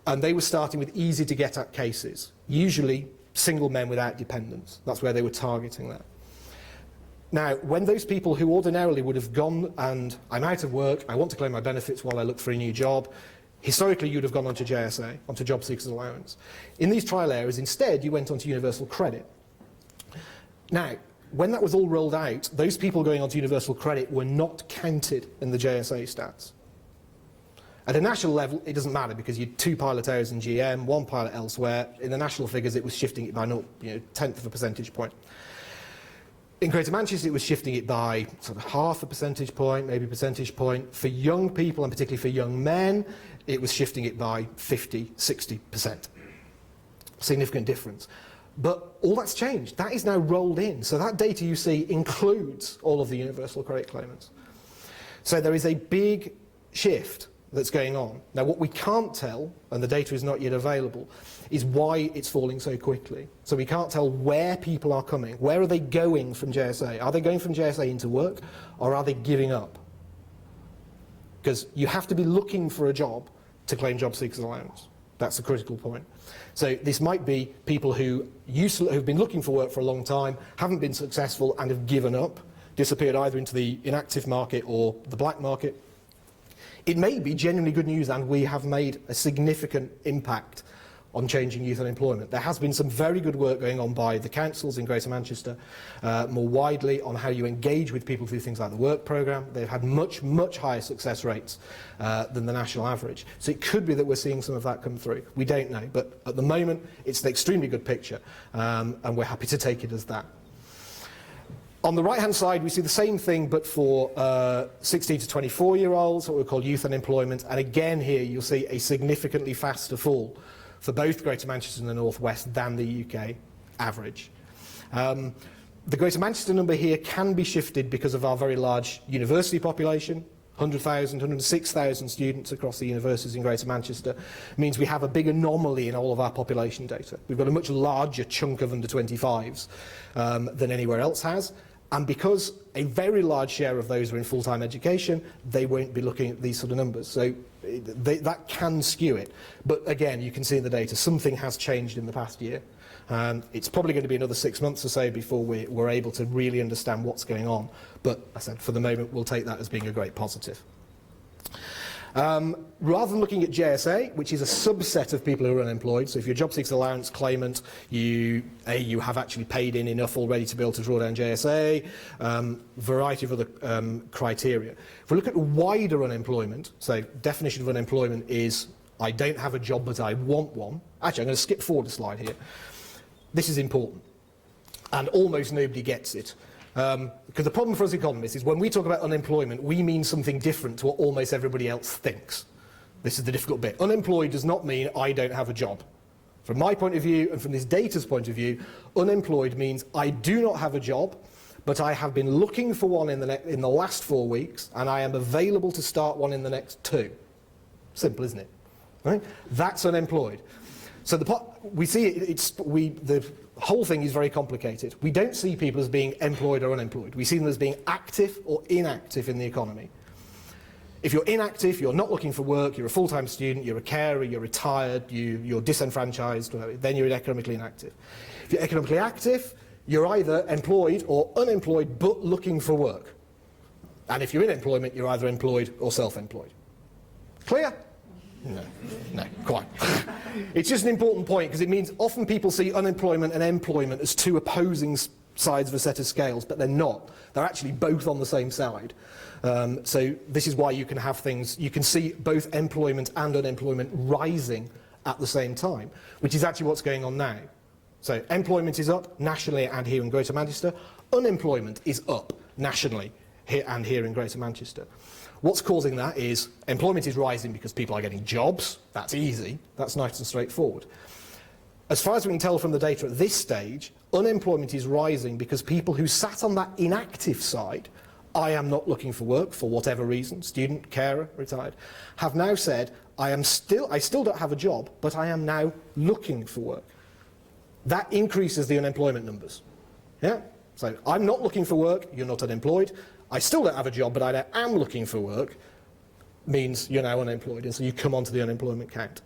And they were starting with easy to get at cases, usually single men without dependents. That's where they were targeting that. Now, when those people who ordinarily would have gone and I'm out of work, I want to claim my benefits while I look for a new job, historically you'd have gone onto JSA, onto Job Seekers Allowance. In these trial areas, instead, you went onto universal credit. Now, when that was all rolled out, those people going onto universal credit were not counted in the JSA stats. At a national level, it doesn't matter because you had 2 pilot areas in GM, 1 pilot elsewhere. In the national figures, it was shifting it by 0.1 of a percentage point. In Greater Manchester, it was shifting it by sort of half a percentage point, maybe a percentage point. For young people, and particularly for young men, it was shifting it by 50, 60%. Significant difference. But all that's changed. That is now rolled in. So that data you see includes all of the universal credit claimants. So there is a big shift that's going on. Now, what we can't tell, and the data is not yet available, is why it's falling so quickly. So we can't tell where people are coming. Where are they going from JSA? Are they going from JSA into work, or are they giving up? Because you have to be looking for a job to claim job seekers allowance. That's the critical point. So this might be people who've been looking for work for a long time, haven't been successful, and have given up, disappeared either into the inactive market or the black market. It may be genuinely good news and we have made a significant impact on changing youth unemployment. There has been some very good work going on by the councils in Greater Manchester, more widely on how you engage with people through things like the work programme. They've had much, much higher success rates than the national average. So it could be that we're seeing some of that come through. We don't know, but at the moment it's an extremely good picture and we're happy to take it as that. On the right-hand side, we see the same thing, but for 16 to 24-year-olds, what we call youth unemployment. And again here, you'll see a significantly faster fall for both Greater Manchester and the North West than the UK average. The Greater Manchester number here can be shifted because of our very large university population. 100,000, 106,000 students across the universities in Greater Manchester means we have a big anomaly in all of our population data. We've got a much larger chunk of under 25s than anywhere else has. And because a very large share of those are in full-time education, they won't be looking at these sort of numbers. So that can skew it. But again, you can see in the data, something has changed in the past year. It's probably going to be another 6 months or so before we're able to really understand what's going on. But as I said, for the moment, we'll take that as being a great positive. Rather than looking at JSA, which is a subset of people who are unemployed, so if you're a job seekers allowance claimant, you have actually paid in enough already to be able to draw down JSA, variety of other criteria. If we look at wider unemployment, so definition of unemployment is I don't have a job but I want one. Actually, I'm going to skip forward a slide here. This is important, and almost nobody gets it. Because the problem for us economists is when we talk about unemployment, we mean something different to what almost everybody else thinks. This is the difficult bit. Unemployed does not mean I don't have a job. From my point of view and from this data's point of view, unemployed means I do not have a job, but I have been looking for one in the last 4 weeks, and I am available to start one in the next 2. Simple, isn't it? Right? That's unemployed. So we see the whole thing is very complicated. We don't see people as being employed or unemployed. We see them as being active or inactive in the economy. If you're inactive, you're not looking for work, you're a full-time student, you're a carer, you're retired, you're disenfranchised, whatever, then you're economically inactive. If you're economically active, you're either employed or unemployed but looking for work. And if you're in employment, you're either employed or self-employed. Clear? No, quite. It's just an important point because it means often people see unemployment and employment as two opposing sides of a set of scales, but they're not. They're actually both on the same side. So this is why you can have things, you can see both employment and unemployment rising at the same time, which is actually what's going on now. So employment is up nationally and here in Greater Manchester. Unemployment is up nationally here and here in Greater Manchester. What's causing that is employment is rising because people are getting jobs. That's easy. That's nice and straightforward. As far as we can tell from the data at this stage, unemployment is rising because people who sat on that inactive side, I am not looking for work for whatever reason, student, carer, retired, have now said, I still don't have a job, but I am now looking for work. That increases the unemployment numbers. Yeah? So I'm not looking for work, you're not unemployed. I still don't have a job, but I am looking for work, means you're now unemployed, and so you come onto the unemployment count.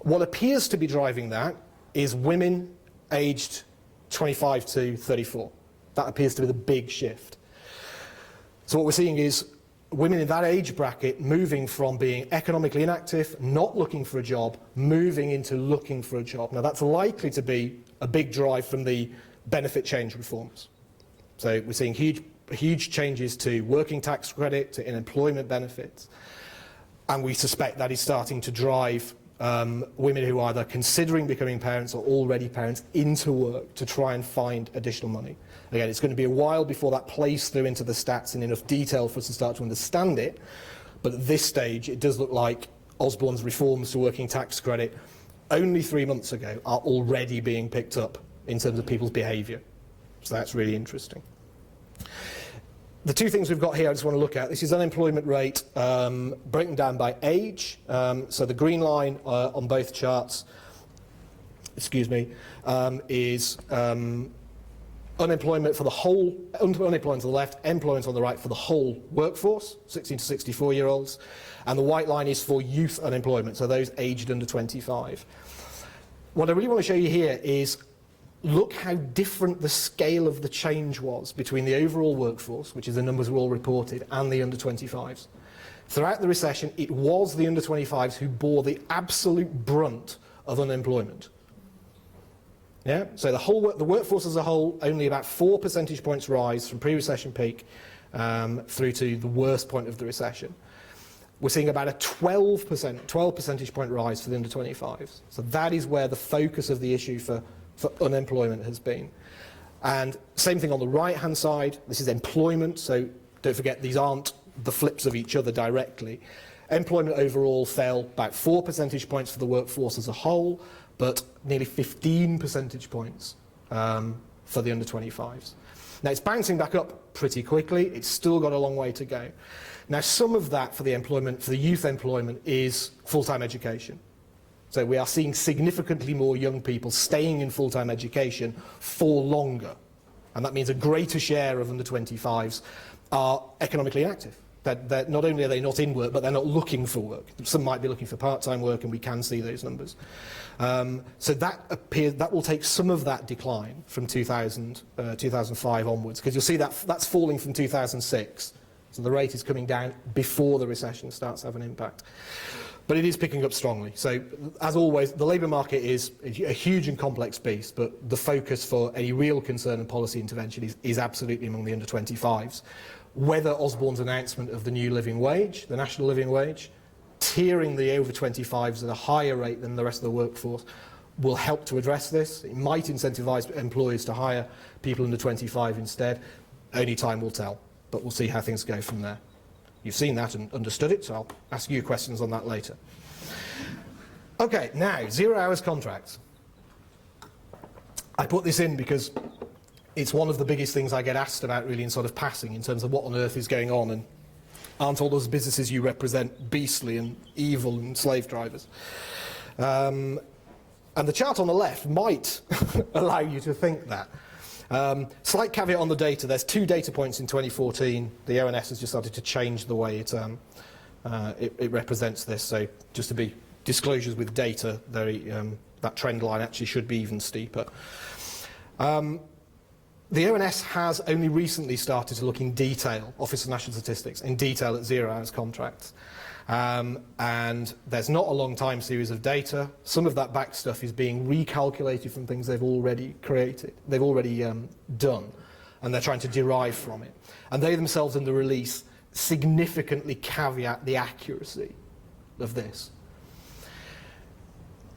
What appears to be driving that is women aged 25 to 34. That appears to be the big shift. So what we're seeing is women in that age bracket moving from being economically inactive, not looking for a job, moving into looking for a job. Now that's likely to be a big drive from the benefit change reforms. So we're seeing huge changes to working tax credit, to unemployment benefits, and we suspect that is starting to drive women who are either considering becoming parents or already parents into work to try and find additional money. Again, it's going to be a while before that plays through into the stats in enough detail for us to start to understand it, but at this stage it does look like Osborne's reforms to working tax credit only 3 months ago are already being picked up in terms of people's behaviour. So that's really interesting. The two things we've got here I just want to look at. This is unemployment rate broken down by age. So the green line on both charts, is unemployment for the whole, unemployment on the left, employment on the right for the whole workforce, 16 to 64-year-olds. And the white line is for youth unemployment, so those aged under 25. What I really want to show you here is look how different the scale of the change was between the overall workforce, which is the numbers we all reported, and the under-25s. Throughout the recession, it was the under-25s who bore the absolute brunt of unemployment. Yeah? So the workforce as a whole, only about 4 percentage points rise from pre-recession peak through to the worst point of the recession. We're seeing about a 12 percentage point rise for the under-25s. So that is where the focus of the issue for unemployment has been. And same thing on the right-hand side, this is employment, so don't forget these aren't the flips of each other directly. Employment overall fell about 4 percentage points for the workforce as a whole, but nearly 15 percentage points for the under-25s. Now it's bouncing back up pretty quickly, it's still got a long way to go. Now some of that for the youth employment is full-time education. So we are seeing significantly more young people staying in full-time education for longer. And that means a greater share of under-25s are economically inactive. That not only are they not in work, but they're not looking for work. Some might be looking for part-time work, and we can see those numbers. So that will take some of that decline from 2005 onwards, because you'll see that's falling from 2006. So the rate is coming down before the recession starts to have an impact. But it is picking up strongly. So, as always, the labour market is a huge and complex beast, but the focus for any real concern and policy intervention is absolutely among the under-25s. Whether Osborne's announcement of the new living wage, the national living wage, tiering the over-25s at a higher rate than the rest of the workforce, will help to address this. It might incentivise employers to hire people under 25 instead. Only time will tell, but we'll see how things go from there. You've seen that and understood it, so I'll ask you questions on that later. Okay, now, 0 hours contracts. I put this in because it's one of the biggest things I get asked about really in sort of passing in terms of what on earth is going on, and aren't all those businesses you represent beastly and evil and slave drivers? And the chart on the left might allow you to think that. Slight caveat on the data, there's 2 data points in 2014. The ONS has just started to change the way it represents this, so just to be disclosures with data, that trend line actually should be even steeper. The ONS has only recently started to look in detail, Office of National Statistics, in detail at zero-hours contracts. And there's not a long time series of data. Some of that back stuff is being recalculated from things they've already created, they've already done, and they're trying to derive from it. And they themselves in the release significantly caveat the accuracy of this.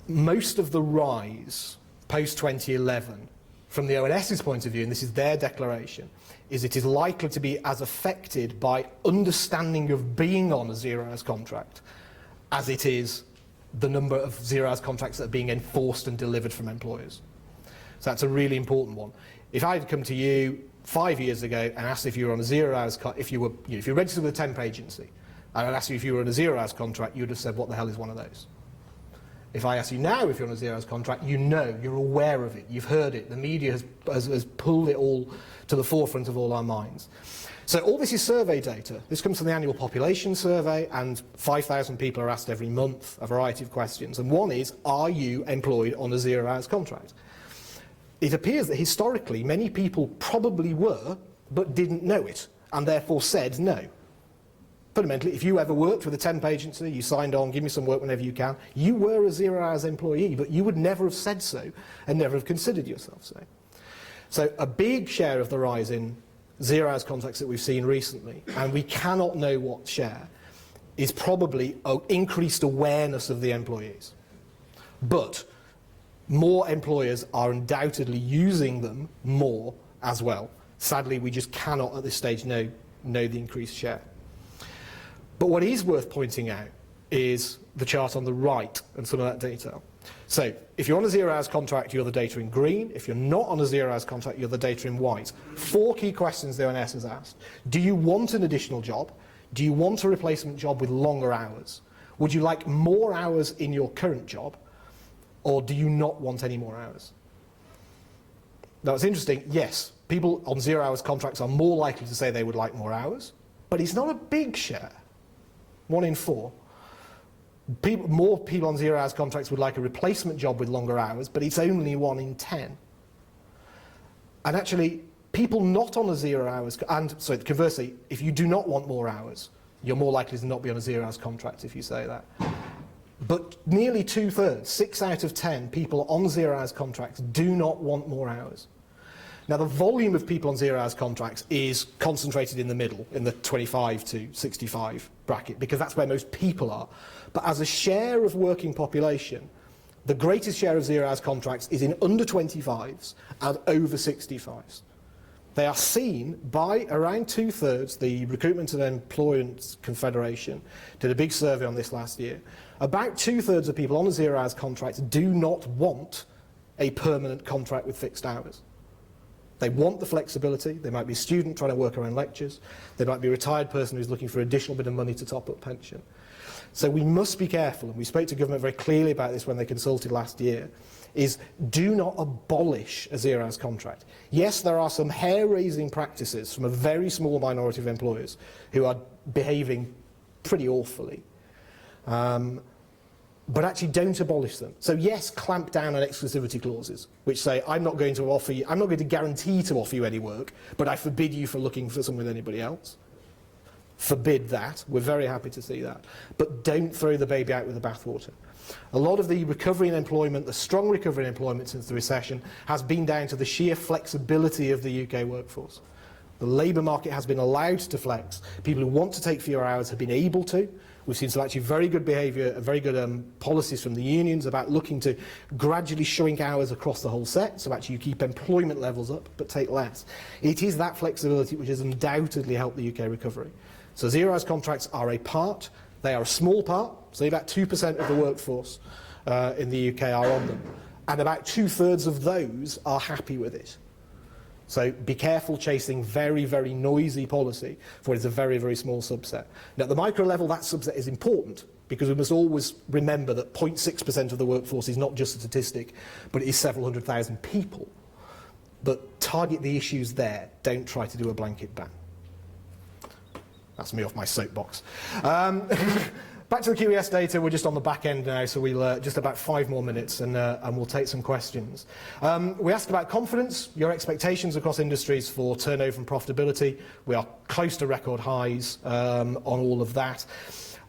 Most of the rise post-2011, from the ONS's point of view, and this is their declaration, is it is likely to be as affected by understanding of being on a zero-hours contract as it is the number of zero-hours contracts that are being enforced and delivered from employers. So that's a really important one. If I had come to you 5 years ago and asked if you were on a zero-hours if you're registered with a temp agency, and I'd ask you if you were on a zero-hours contract, you'd have said, what the hell is one of those? If I ask you now if you're on a zero-hours contract, you know, you're aware of it, you've heard it, the media has pulled it all to the forefront of all our minds. So all this is survey data. This comes from the annual population survey, and 5,000 people are asked every month a variety of questions. And one is, are you employed on a zero-hours contract? It appears that historically many people probably were, but didn't know it, and therefore said no. Fundamentally, if you ever worked with a temp agency, you signed on, give me some work whenever you can, you were a zero-hours employee, but you would never have said so and never have considered yourself so. So a big share of the rise in zero-hours contracts that we've seen recently, and we cannot know what share, is probably an increased awareness of the employees. But more employers are undoubtedly using them more as well. Sadly, we just cannot at this stage know the increased share. But what is worth pointing out is the chart on the right and some of that detail. So if you're on a zero-hours contract, you're the data in green. If you're not on a zero-hours contract, you're the data in white. 4 key questions the ONS has asked. Do you want an additional job? Do you want a replacement job with longer hours? Would you like more hours in your current job? Or do you not want any more hours? Now it's interesting, yes, people on zero-hours contracts are more likely to say they would like more hours, but it's not a big share. 1 in 4. More people on zero-hours contracts would like a replacement job with longer hours, but it's only 1 in 10. And actually, people not on a zero-hours, and so conversely, if you do not want more hours, you're more likely to not be on a zero-hours contract if you say that. But nearly 2/3, 6 out of 10 people on zero-hours contracts do not want more hours. Now, the volume of people on zero-hours contracts is concentrated in the middle, in the 25 to 65 bracket, because that's where most people are. But as a share of working population, the greatest share of zero-hours contracts is in under 25s and over 65s. They are seen by around 2/3, the Recruitment and Employment Confederation did a big survey on this last year. About 2/3 of people on a zero-hours contract do not want a permanent contract with fixed hours. They want the flexibility. They might be a student trying to work around lectures. They might be a retired person who's looking for an additional bit of money to top up pension. So we must be careful, and we spoke to government very clearly about this when they consulted last year, is do not abolish a zero-hours contract. Yes, there are some hair-raising practices from a very small minority of employers who are behaving pretty awfully. But actually don't abolish them. So yes, clamp down on exclusivity clauses, which say I'm not going to guarantee to offer you any work, but I forbid you from looking for something with anybody else. Forbid that. We're very happy to see that. But don't throw the baby out with the bathwater. A lot of the recovery in employment, the strong recovery in employment since the recession, has been down to the sheer flexibility of the UK workforce. The labour market has been allowed to flex. People who want to take fewer hours have been able to. We've seen some actually very good behaviour, very good policies from the unions about looking to gradually shrink hours across the whole set, so actually you keep employment levels up but take less. It is that flexibility which has undoubtedly helped the UK recovery. So zero-hours contracts are a part. They are a small part, so about 2% of the workforce in the UK are on them. And about 2/3 of those are happy with it. So be careful chasing very, very noisy policy for it's a very, very small subset. Now, at the micro level, that subset is important because we must always remember that 0.6% of the workforce is not just a statistic, but it is several 100,000 people. But target the issues there. Don't try to do a blanket ban. That's me off my soapbox. Back to the QES data, we're just on the back end now, so we'll just about 5 more minutes and we'll take some questions. We asked about confidence, your expectations across industries for turnover and profitability. We are close to record highs on all of that.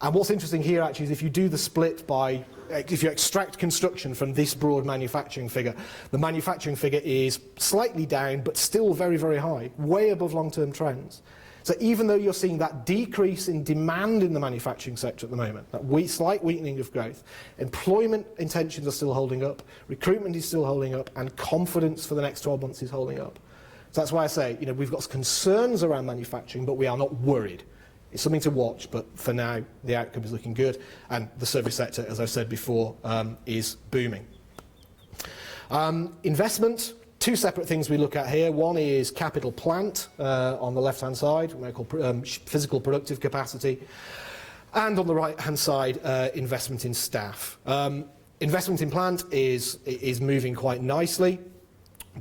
And what's interesting here actually is if you do the split by, if you extract construction from this broad manufacturing figure, the manufacturing figure is slightly down, but still very, very high, way above long-term trends. So even though you're seeing that decrease in demand in the manufacturing sector at the moment, that slight weakening of growth, employment intentions are still holding up, recruitment is still holding up, and confidence for the next 12 months is holding up. So that's why I say, we've got concerns around manufacturing, but we are not worried. It's something to watch, but for now, the outcome is looking good, and the service sector, as I've said before, is booming. Investment. 2 separate things we look at here. One is capital plant on the left-hand side, what I call physical productive capacity. And on the right-hand side, investment in staff. Investment in plant is moving quite nicely.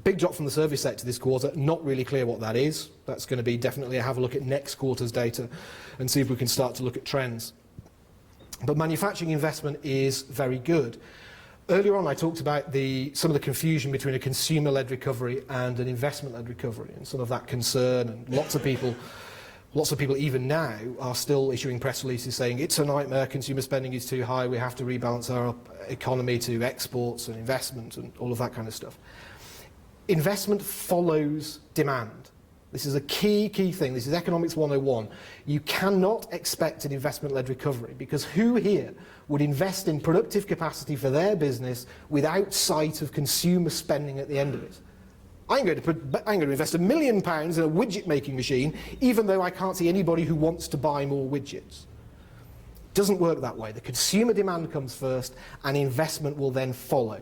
Big drop from the service sector this quarter, not really clear what that is. That's going to be definitely have a look at next quarter's data and see if we can start to look at trends. But manufacturing investment is very good. Earlier on I talked about some of the confusion between a consumer-led recovery and an investment-led recovery, and some of that concern, and lots of people even now are still issuing press releases saying it's a nightmare, consumer spending is too high, we have to rebalance our economy to exports and investment and all of that kind of stuff. Investment follows demand. This is a key thing. This is Economics 101. You cannot expect an investment-led recovery because who here would invest in productive capacity for their business without sight of consumer spending at the end of it? I'm going to invest £1 million in a widget-making machine even though I can't see anybody who wants to buy more widgets. It doesn't work that way. The consumer demand comes first and investment will then follow.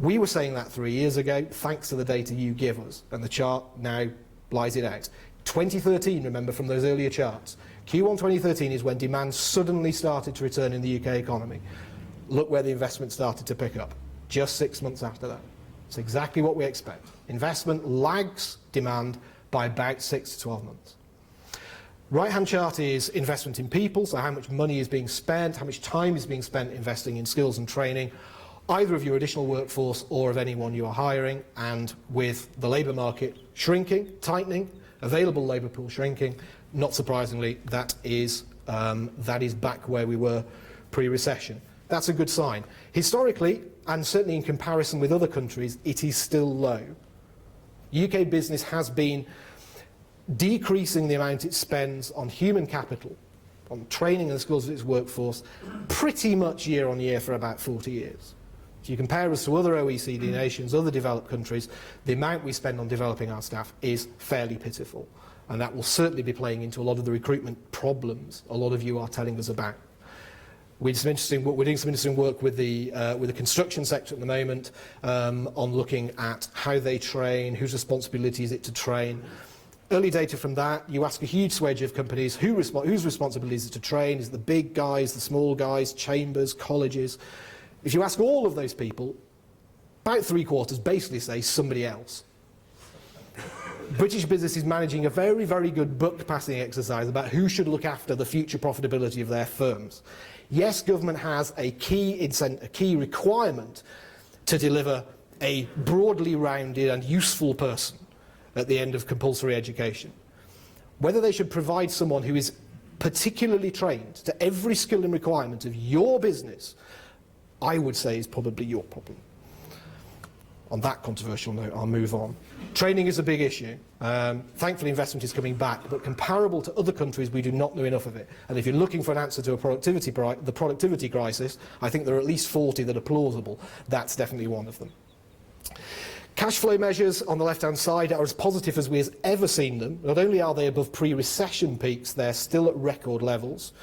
We were saying that 3 years ago, thanks to the data you give us, and the chart now lies it out. 2013, remember from those earlier charts, Q1 2013 is when demand suddenly started to return in the UK economy. Look where the investment started to pick up, just 6 months after that. It's exactly what we expect. Investment lags demand by about 6 to 12 months. Right-hand chart is investment in people, so how much money is being spent, how much time is being spent investing in skills and training, either of your additional workforce or of anyone you are hiring, and with the labour market shrinking, tightening, available labour pool shrinking, not surprisingly, that is back where we were pre-recession. That's a good sign. Historically, and certainly in comparison with other countries, it is still low. UK business has been decreasing the amount it spends on human capital, on training and the skills of its workforce, pretty much year on year for about 40 years. If you compare us to other OECD nations, other developed countries, the amount we spend on developing our staff is fairly pitiful. And that will certainly be playing into a lot of the recruitment problems a lot of you are telling us about. We're doing some interesting work with the construction sector at the moment on looking at how they train, whose responsibility is it to train. Early data from that, you ask a huge swathe of companies whose responsibility is it to train, is it the big guys, the small guys, chambers, colleges. If you ask all of those people, about 3/4 basically say somebody else. British business is managing a very, very good buck passing exercise about who should look after the future profitability of their firms. Yes, government has a key requirement to deliver a broadly rounded and useful person at the end of compulsory education. Whether they should provide someone who is particularly trained to every skill and requirement of your business, I would say is probably your problem. On that controversial note, I'll move on. Training is a big issue. Thankfully, investment is coming back, but comparable to other countries, we do not know enough of it. And if you're looking for an answer to the productivity crisis, I think there are at least 40 that are plausible. That's definitely one of them. Cash flow measures on the left-hand side are as positive as we have ever seen them. Not only are they above pre-recession peaks, they're still at record levels.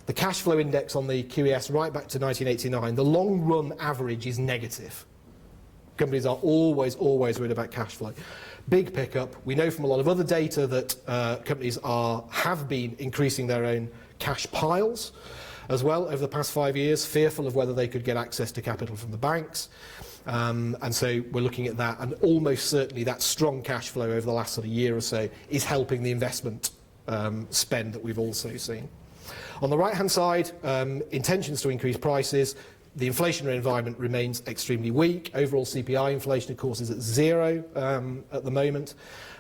The cash flow index on the QES right back to 1989, the long-run average is negative. Companies are always worried about cash flow. Big pickup. We know from a lot of other data that companies have been increasing their own cash piles as well over the past 5 years, fearful of whether they could get access to capital from the banks. And so we're looking at that, and almost certainly that strong cash flow over the last sort of year or so is helping the investment spend that we've also seen. On the right-hand side, intentions to increase prices. The inflationary environment remains extremely weak. Overall CPI inflation, of course, is at 0 at the moment.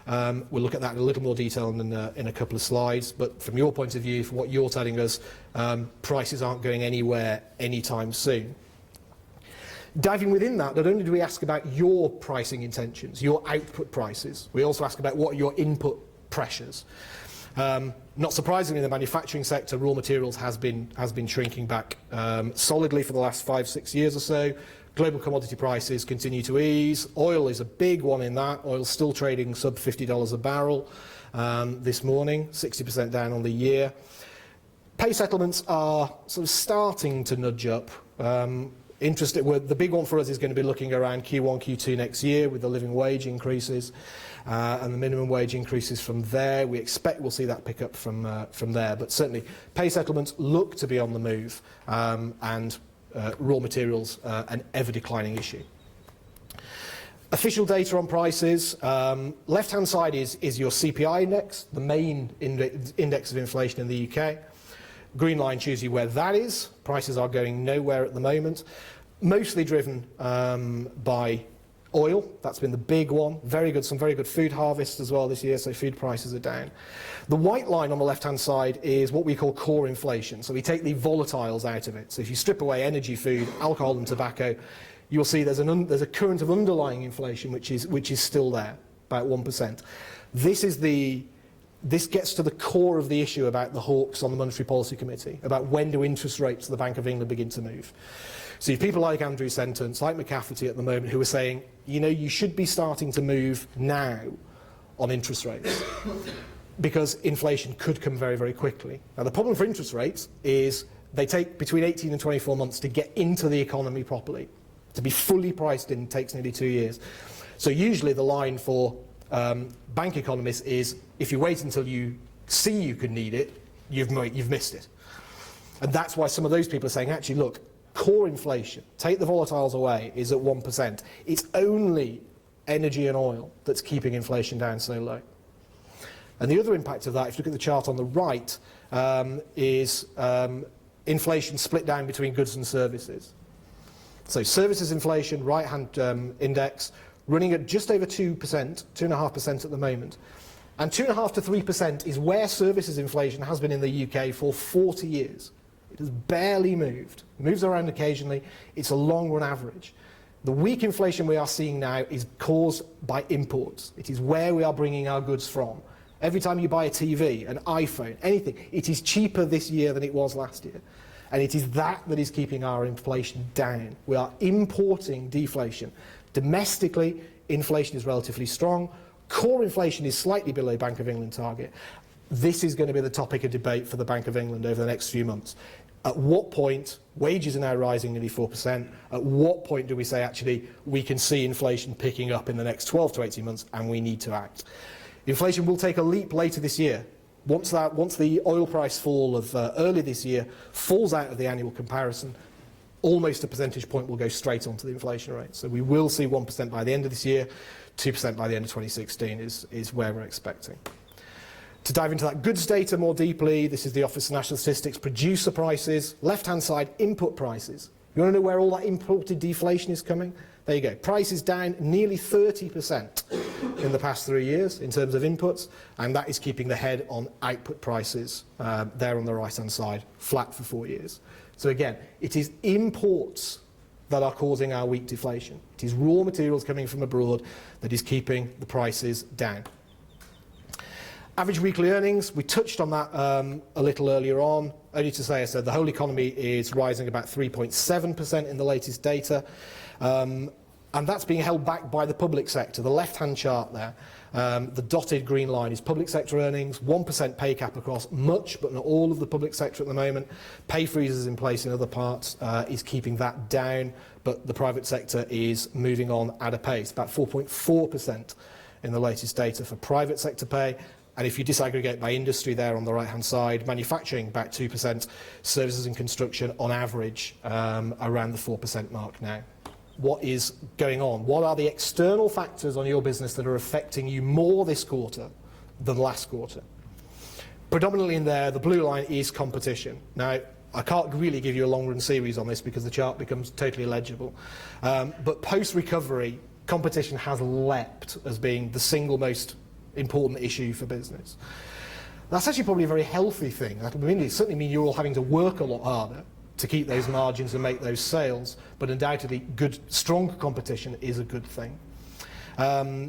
We'll look at that in a little more detail in a couple of slides. But from your point of view, from what you're telling us, prices aren't going anywhere anytime soon. Diving within that, not only do we ask about your pricing intentions, your output prices, we also ask about what are your input pressures. Not surprisingly, in the manufacturing sector, raw materials has been shrinking back solidly for the last 5-6 years or so. Global commodity prices continue to ease. Oil is a big one in that. Oil's still trading sub $50 a barrel this morning, 60% down on the year. Pay settlements are sort of starting to nudge up. The big one for us is going to be looking around Q1, Q2 next year with the living wage increases and the minimum wage increases from there. We expect we'll see that pick up from there. But certainly pay settlements look to be on the move and raw materials an ever-declining issue. Official data on prices. Left-hand side is your CPI index, the main index of inflation in the UK. Green line shows you where that is. Prices are going nowhere at the moment. Mostly driven by oil. That's been the big one. Some very good food harvests as well this year, so food prices are down. The white line on the left-hand side is what we call core inflation. So we take the volatiles out of it. So if you strip away energy, food, alcohol and tobacco, you'll see there's a current of underlying inflation which is still there, about 1%. This gets to the core of the issue about the hawks on the Monetary Policy Committee, about when do interest rates of the Bank of England begin to move. So you have people like Andrew Sentance, like McCafferty at the moment, who are saying, you should be starting to move now on interest rates because inflation could come very, very quickly. Now, the problem for interest rates is they take between 18 and 24 months to get into the economy properly. To be fully priced in takes nearly 2 years. So usually the line for bank economists is, if you wait until you see you could need it, you've missed it. And that's why some of those people are saying, actually, look, core inflation, take the volatiles away, is at 1%. It's only energy and oil that's keeping inflation down so low. And the other impact of that, if you look at the chart on the right, is inflation split down between goods and services. So services inflation, right-hand index, running at just over 2%, 2.5% at the moment. And 2.5% to 3% is where services inflation has been in the UK for 40 years. It has barely moved. It moves around occasionally. It's a long-run average. The weak inflation we are seeing now is caused by imports. It is where we are bringing our goods from. Every time you buy a TV, an iPhone, anything, it is cheaper this year than it was last year. And it is that is keeping our inflation down. We are importing deflation. Domestically, inflation is relatively strong. Core inflation is slightly below Bank of England target. This is going to be the topic of debate for the Bank of England over the next few months. At what point, wages are now rising nearly 4%, at what point do we say, actually, we can see inflation picking up in the next 12 to 18 months and we need to act? Inflation will take a leap later this year. Once the oil price fall of early this year falls out of the annual comparison, almost a percentage point will go straight onto the inflation rate. So we will see 1% by the end of this year, 2% by the end of 2016 is where we're expecting. To dive into that goods data more deeply, this is the Office of National Statistics producer prices. Left-hand side, input prices. You want to know where all that imported deflation is coming? There you go. Prices down nearly 30% in the past 3 years in terms of inputs, and that is keeping the head on output prices there on the right-hand side, flat for 4 years. So again, it is imports that are causing our weak deflation. It is raw materials coming from abroad that is keeping the prices down. Average weekly earnings, we touched on that a little earlier on. Only to say, I said the whole economy is rising about 3.7% in the latest data. And that's being held back by the public sector. The left-hand chart there, the dotted green line is public sector earnings, 1% pay cap across much, but not all of the public sector at the moment. Pay freezes in place in other parts is keeping that down, but the private sector is moving on at a pace, about 4.4% in the latest data for private sector pay. And if you disaggregate by industry there on the right-hand side, manufacturing about 2%, services and construction on average around the 4% mark now. What is going on? What are the external factors on your business that are affecting you more this quarter than last quarter? Predominantly in there, the blue line is competition. Now, I can't really give you a long-run series on this because the chart becomes totally illegible. But post-recovery, competition has leapt as being the single most important issue for business. That's actually probably a very healthy thing. That will certainly mean you're all having to work a lot harder to keep those margins and make those sales, but undoubtedly good, strong competition is a good thing.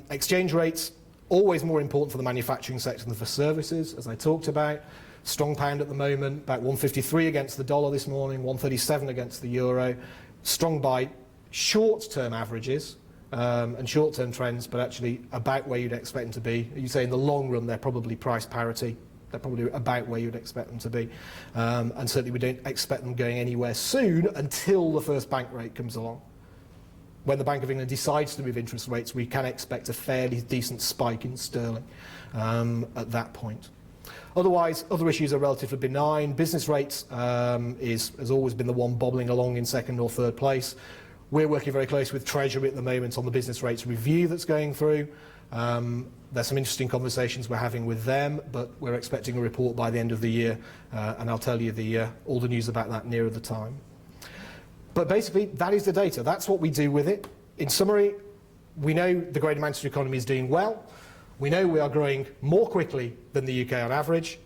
Exchange rates, always more important for the manufacturing sector than for services, as I talked about. Strong pound at the moment, about 153 against the dollar this morning, 137 against the euro. Strong by short-term averages and short-term trends, but actually about where you'd expect them to be. You say in the long run, they're probably price parity. They're probably about where you'd expect them to be. And certainly we don't expect them going anywhere soon until the first bank rate comes along. When the Bank of England decides to move interest rates, we can expect a fairly decent spike in sterling at that point. Otherwise, other issues are relatively benign. Business rates has always been the one bobbling along in second or third place. We're working very closely with Treasury at the moment on the business rates review that's going through. There's some interesting conversations we're having with them, but we're expecting a report by the end of the year, and I'll tell you all the news about that nearer the time. But basically, that is the data. That's what we do with it. In summary, we know the Greater Manchester economy is doing well. We know we are growing more quickly than the UK on average.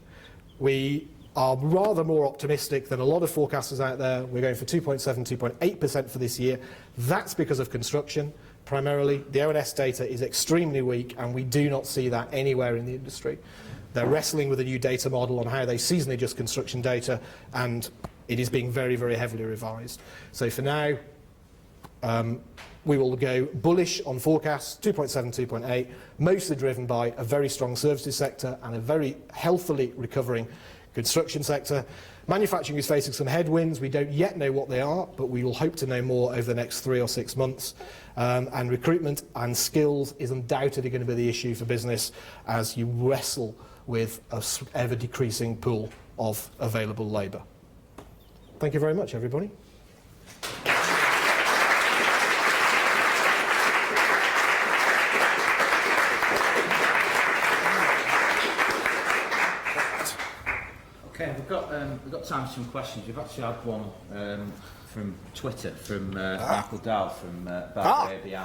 We are rather more optimistic than a lot of forecasters out there. We're going for 2.7, 2.8% for this year. That's because of construction, primarily. The ONS data is extremely weak, and we do not see that anywhere in the industry. They're wrestling with a new data model on how they seasonally adjust construction data, and it is being very, very heavily revised. So for now, we will go bullish on forecasts, 2.7, 2.8, mostly driven by a very strong services sector and a very healthily recovering construction sector. Manufacturing is facing some headwinds. We don't yet know what they are, but we will hope to know more over the next 3 or 6 months. And recruitment and skills is undoubtedly going to be the issue for business as you wrestle with an ever-decreasing pool of available labour. Thank you very much, everybody. Okay, we've got time for some questions. We've actually had one from Twitter from Michael Dahl from Barber ABI,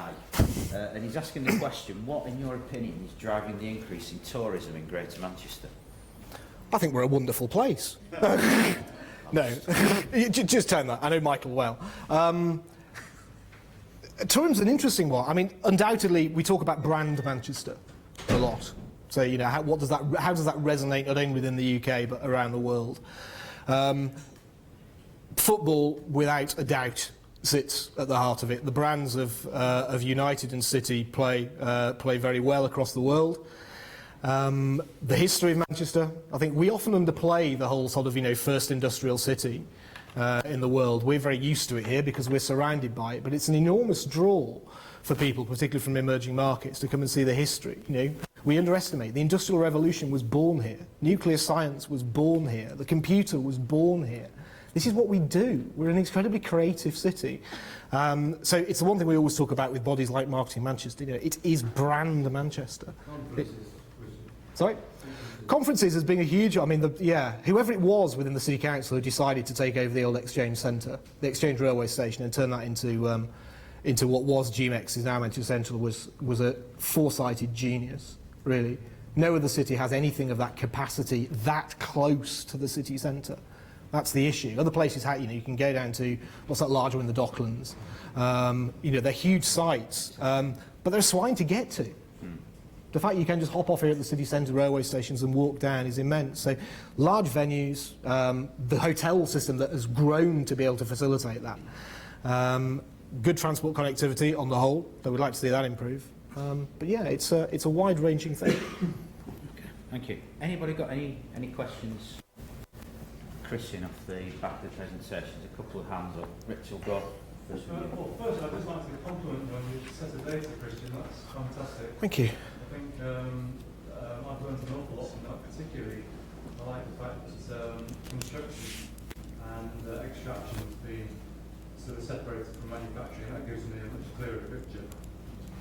and he's asking the question: what, in your opinion, is driving the increase in tourism in Greater Manchester? I think we're a wonderful place. No, just turn that. I know Michael well. Tourism's an interesting one. I mean, undoubtedly, we talk about brand Manchester a lot. So, you know, how does that resonate not only within the UK but around the world? Football, without a doubt, sits at the heart of it. The brands of United and City play very well across the world. The history of Manchester, I think we often underplay the whole sort of, you know, first industrial city in the world. We're very used to it here because we're surrounded by it, but it's an enormous draw for people, particularly from emerging markets, to come and see the history. You know, we underestimate. The Industrial Revolution was born here. Nuclear science was born here. The computer was born here. This is what we do. We're an incredibly creative city. So it's the one thing we always talk about with bodies like Marketing Manchester. You know, it is brand Manchester. Sorry? Conferences has been a huge... I mean, whoever it was within the City Council who decided to take over the old Exchange Centre, the Exchange Railway Station, and turn that into what was GMX, is now Manchester Central, was a foresighted genius, really. No other city has anything of that capacity that close to the city centre. That's the issue. Other places, you know, you can go down to, what's that larger one in the Docklands? You know, they're huge sites, but they're swine to get to. The fact you can just hop off here at the city centre railway stations and walk down is immense. So large venues, the hotel system that has grown to be able to facilitate that. Good transport connectivity on the whole, though we'd like to see that improve. But yeah, it's a wide-ranging thing. Okay, thank you. Anybody got any questions? Christian, off the back of the presentations, a couple of hands up. Rich will go. First, I'd just like to compliment you on your set of data, Christian. That's fantastic. Thank you. I think I've learned an awful lot from that. Particularly, I like the fact that construction and extraction has been sort of separated from manufacturing. That gives me a much clearer picture.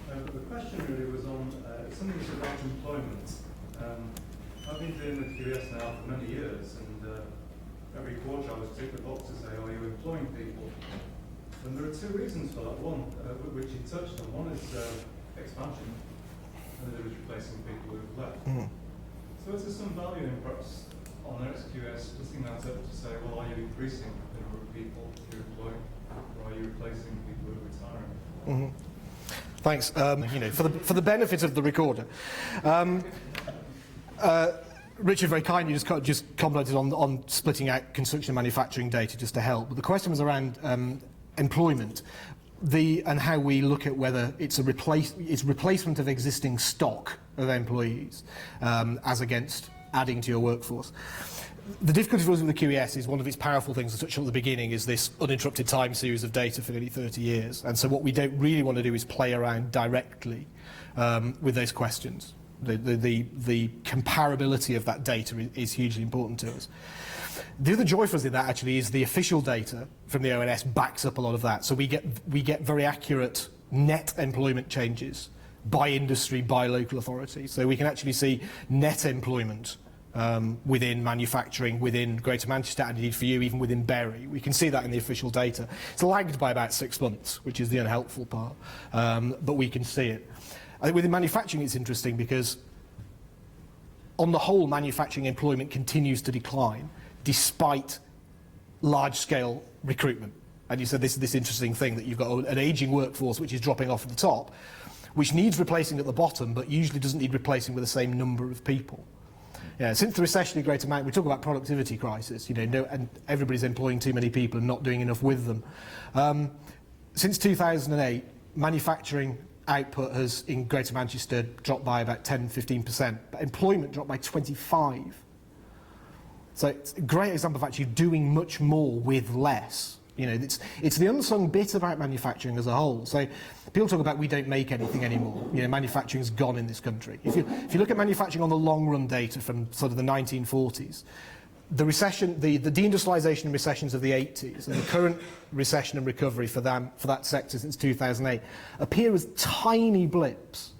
But the question really was on something you said about employment. I've been doing the QS now for many years, and every quarter I was tick the box to say, are you employing people? And there are two reasons for that. One, which you touched on. One is expansion, and the other is replacing people who've left. So is there some value in perhaps on their SQS listing that up to say, well, are you increasing the number of people you're employing, or are you replacing people who are retiring? Thanks. For the benefit of the recorder, Richard very kindly just commented on splitting out construction and manufacturing data just to help. But the question was around employment, and how we look at whether it's replacement of existing stock of employees as against adding to your workforce. The difficulty for us with the QES is one of its powerful things, I touched on at the beginning, is this uninterrupted time series of data for nearly 30 years. And so what we don't really want to do is play around directly with those questions. The comparability of that data is hugely important to us. The other joy for us in that actually is the official data from the ONS backs up a lot of that. So we get very accurate net employment changes by industry, by local authority. So we can actually see net employment within manufacturing, within Greater Manchester, and indeed for you, even within Bury. We can see that in the official data. It's lagged by about 6 months, which is the unhelpful part, but we can see it. I think within manufacturing it's interesting because on the whole manufacturing employment continues to decline despite large-scale recruitment. And you said this interesting thing that you've got an ageing workforce which is dropping off at the top, which needs replacing at the bottom, but usually doesn't need replacing with the same number of people. Yeah, since the recession in Greater Manchester, we talk about productivity crisis, and everybody's employing too many people and not doing enough with them. Since 2008, manufacturing output has, in Greater Manchester, dropped by about 10-15%, but employment dropped by 25%. So it's a great example of actually doing much more with less. It's the unsung bit about manufacturing as a whole. So people talk about we don't make anything anymore. Manufacturing's gone in this country. If you look at manufacturing on the long run data from sort of the 1940s, the recession, the deindustrialisation and recessions of the 80s, and the current recession and recovery for that sector since 2008 appear as tiny blips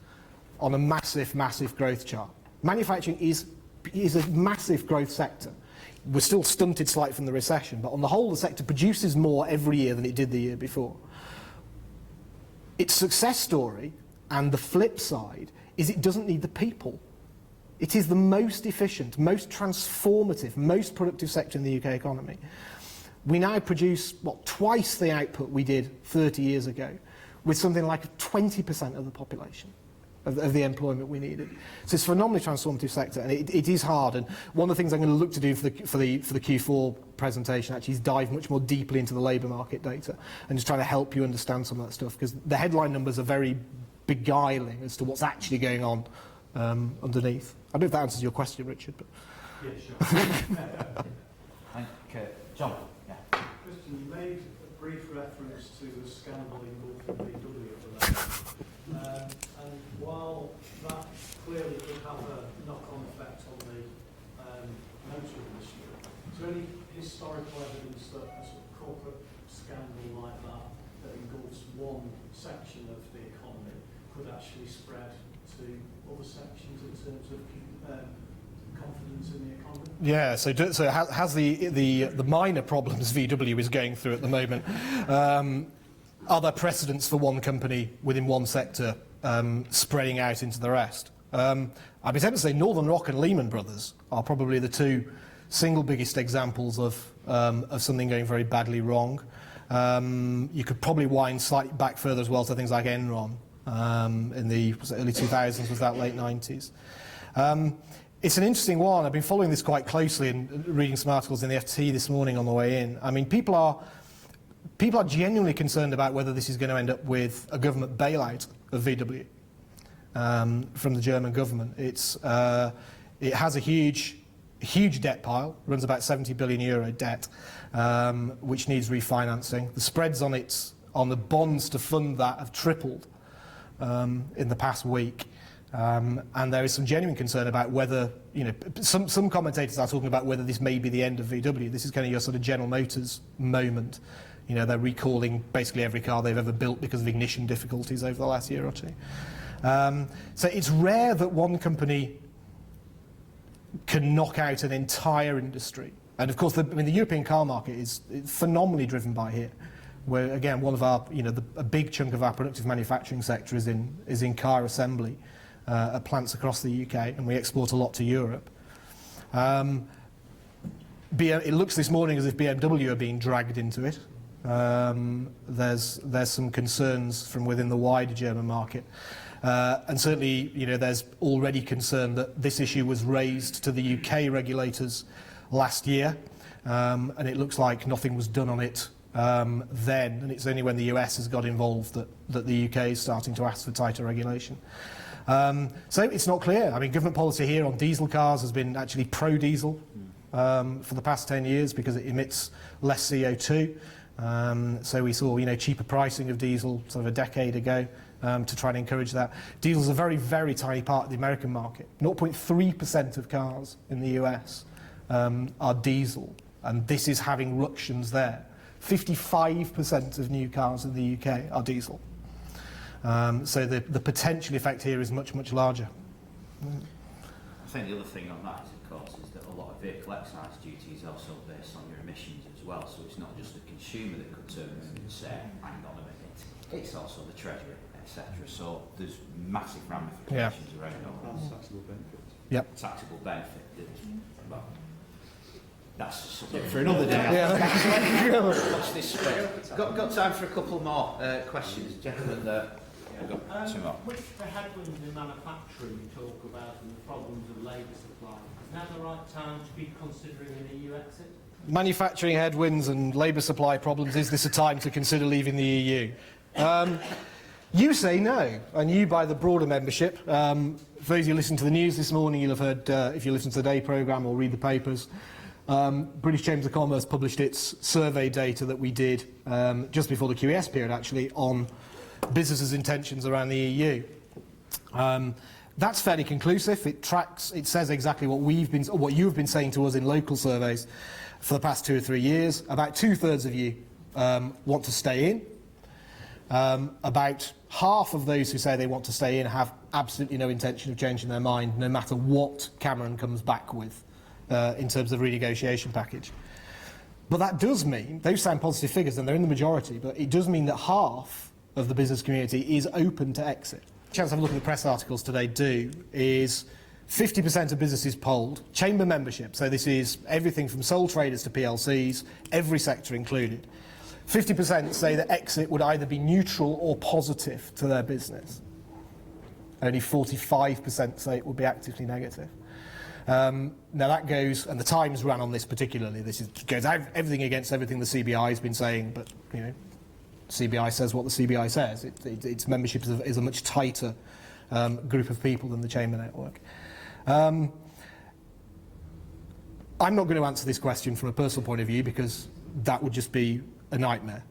on a massive, massive growth chart. Manufacturing is a massive growth sector. We're still stunted slightly from the recession, but on the whole, the sector produces more every year than it did the year before. Its success story, and the flip side, is it doesn't need the people. It is the most efficient, most transformative, most productive sector in the UK economy. We now produce, twice the output we did 30 years ago, with something like 20% of the population. Of the employment we needed. So it's a phenomenally transformative sector, and it is hard. And one of the things I'm going to look to do for the Q4 presentation actually is dive much more deeply into the labour market data and just try to help you understand some of that stuff, because the headline numbers are very beguiling as to what's actually going on underneath. I don't know if that answers your question, Richard. But Yeah, sure. Thank you. John. Yeah. Christian, you made a brief reference to the scandal involving VW at the moment. And while that clearly could have a knock-on effect on the motor industry, is there any historical evidence that a sort of corporate scandal like that engulfs one section of the economy could actually spread to other sections in terms of confidence in the economy? yeah, so has the minor problems VW is going through at the moment, are there precedents for one company within one sector spreading out into the rest? I'd be tempted to say Northern Rock and Lehman Brothers are probably the two single biggest examples of something going very badly wrong. You could probably wind slightly back further as well to things like Enron in the early 2000s, was that late 90s. It's an interesting one. I've been following this quite closely and reading some articles in the FT this morning on the way in. I mean, people are genuinely concerned about whether this is going to end up with a government bailout of VW from the German government. It has a huge debt pile, runs about €70 billion debt, which needs refinancing. The spreads on the bonds to fund that have tripled in the past week. And there is some genuine concern about whether, some commentators are talking about whether this may be the end of VW. This is kind of your sort of General Motors moment. They're recalling basically every car they've ever built because of ignition difficulties over the last year or two. So it's rare that one company can knock out an entire industry. And of course, the European car market is phenomenally driven by here, where again, one of our, a big chunk of our productive manufacturing sector is in car assembly at plants across the UK, and we export a lot to Europe. It looks this morning as if BMW are being dragged into it. There's some concerns from within the wider German market. And certainly, there's already concern that this issue was raised to the UK regulators last year, and it looks like nothing was done on it then, and it's only when the US has got involved that the UK is starting to ask for tighter regulation. So it's not clear. I mean, government policy here on diesel cars has been actually pro-diesel for the past 10 years because it emits less CO2. So we saw, cheaper pricing of diesel sort of a decade ago to try and encourage that. Diesel is a very, very tiny part of the American market. 0.3% of cars in the US are diesel, and this is having ructions there. 55% of new cars in the UK are diesel. So the potential effect here is much, much larger. I think the other thing on that, of course, is that a lot of vehicle excise duty is also based on your emissions as well. So it's not just the consumer that could turn around and say, hang on a minute, it's also the Treasury, etc. So there's massive ramifications around all this. Taxable benefits. Yep. Taxable benefit. Well, that's a subject for another day. Watch this space. Got time for a couple more questions, gentlemen. We've got two more. With the headwinds in manufacturing you talk about and the problems of labour supply, is now the right time to be considering an EU exit? Manufacturing headwinds and labour supply problems, is this a time to consider leaving the EU? You say no, and you by the broader membership. For those of you who listened to the news this morning, you'll have heard, if you listen to the Day programme or read the papers, British Chamber of Commerce published its survey data that we did just before the QES period, actually, on businesses' intentions around the EU. That's fairly conclusive. It tracks, it says exactly what you've been saying to us in local surveys for the past 2 or 3 years. About 2/3 of you want to stay in. About half of those who say they want to stay in have absolutely no intention of changing their mind, no matter what Cameron comes back with in terms of renegotiation package. But that does mean, those sound positive figures and they're in the majority, but it does mean that half of the business community is open to exit. Chance to have a look at the press articles today is 50% of businesses polled, chamber membership, so this is everything from sole traders to PLCs, every sector included. 50% say that exit would either be neutral or positive to their business. Only 45% say it would be actively negative. Now that goes, and the Times ran on this particularly, goes everything against everything the CBI has been saying, but CBI says what the CBI says. Its membership is a much tighter group of people than the Chamber network. I'm not going to answer this question from a personal point of view because that would just be a nightmare.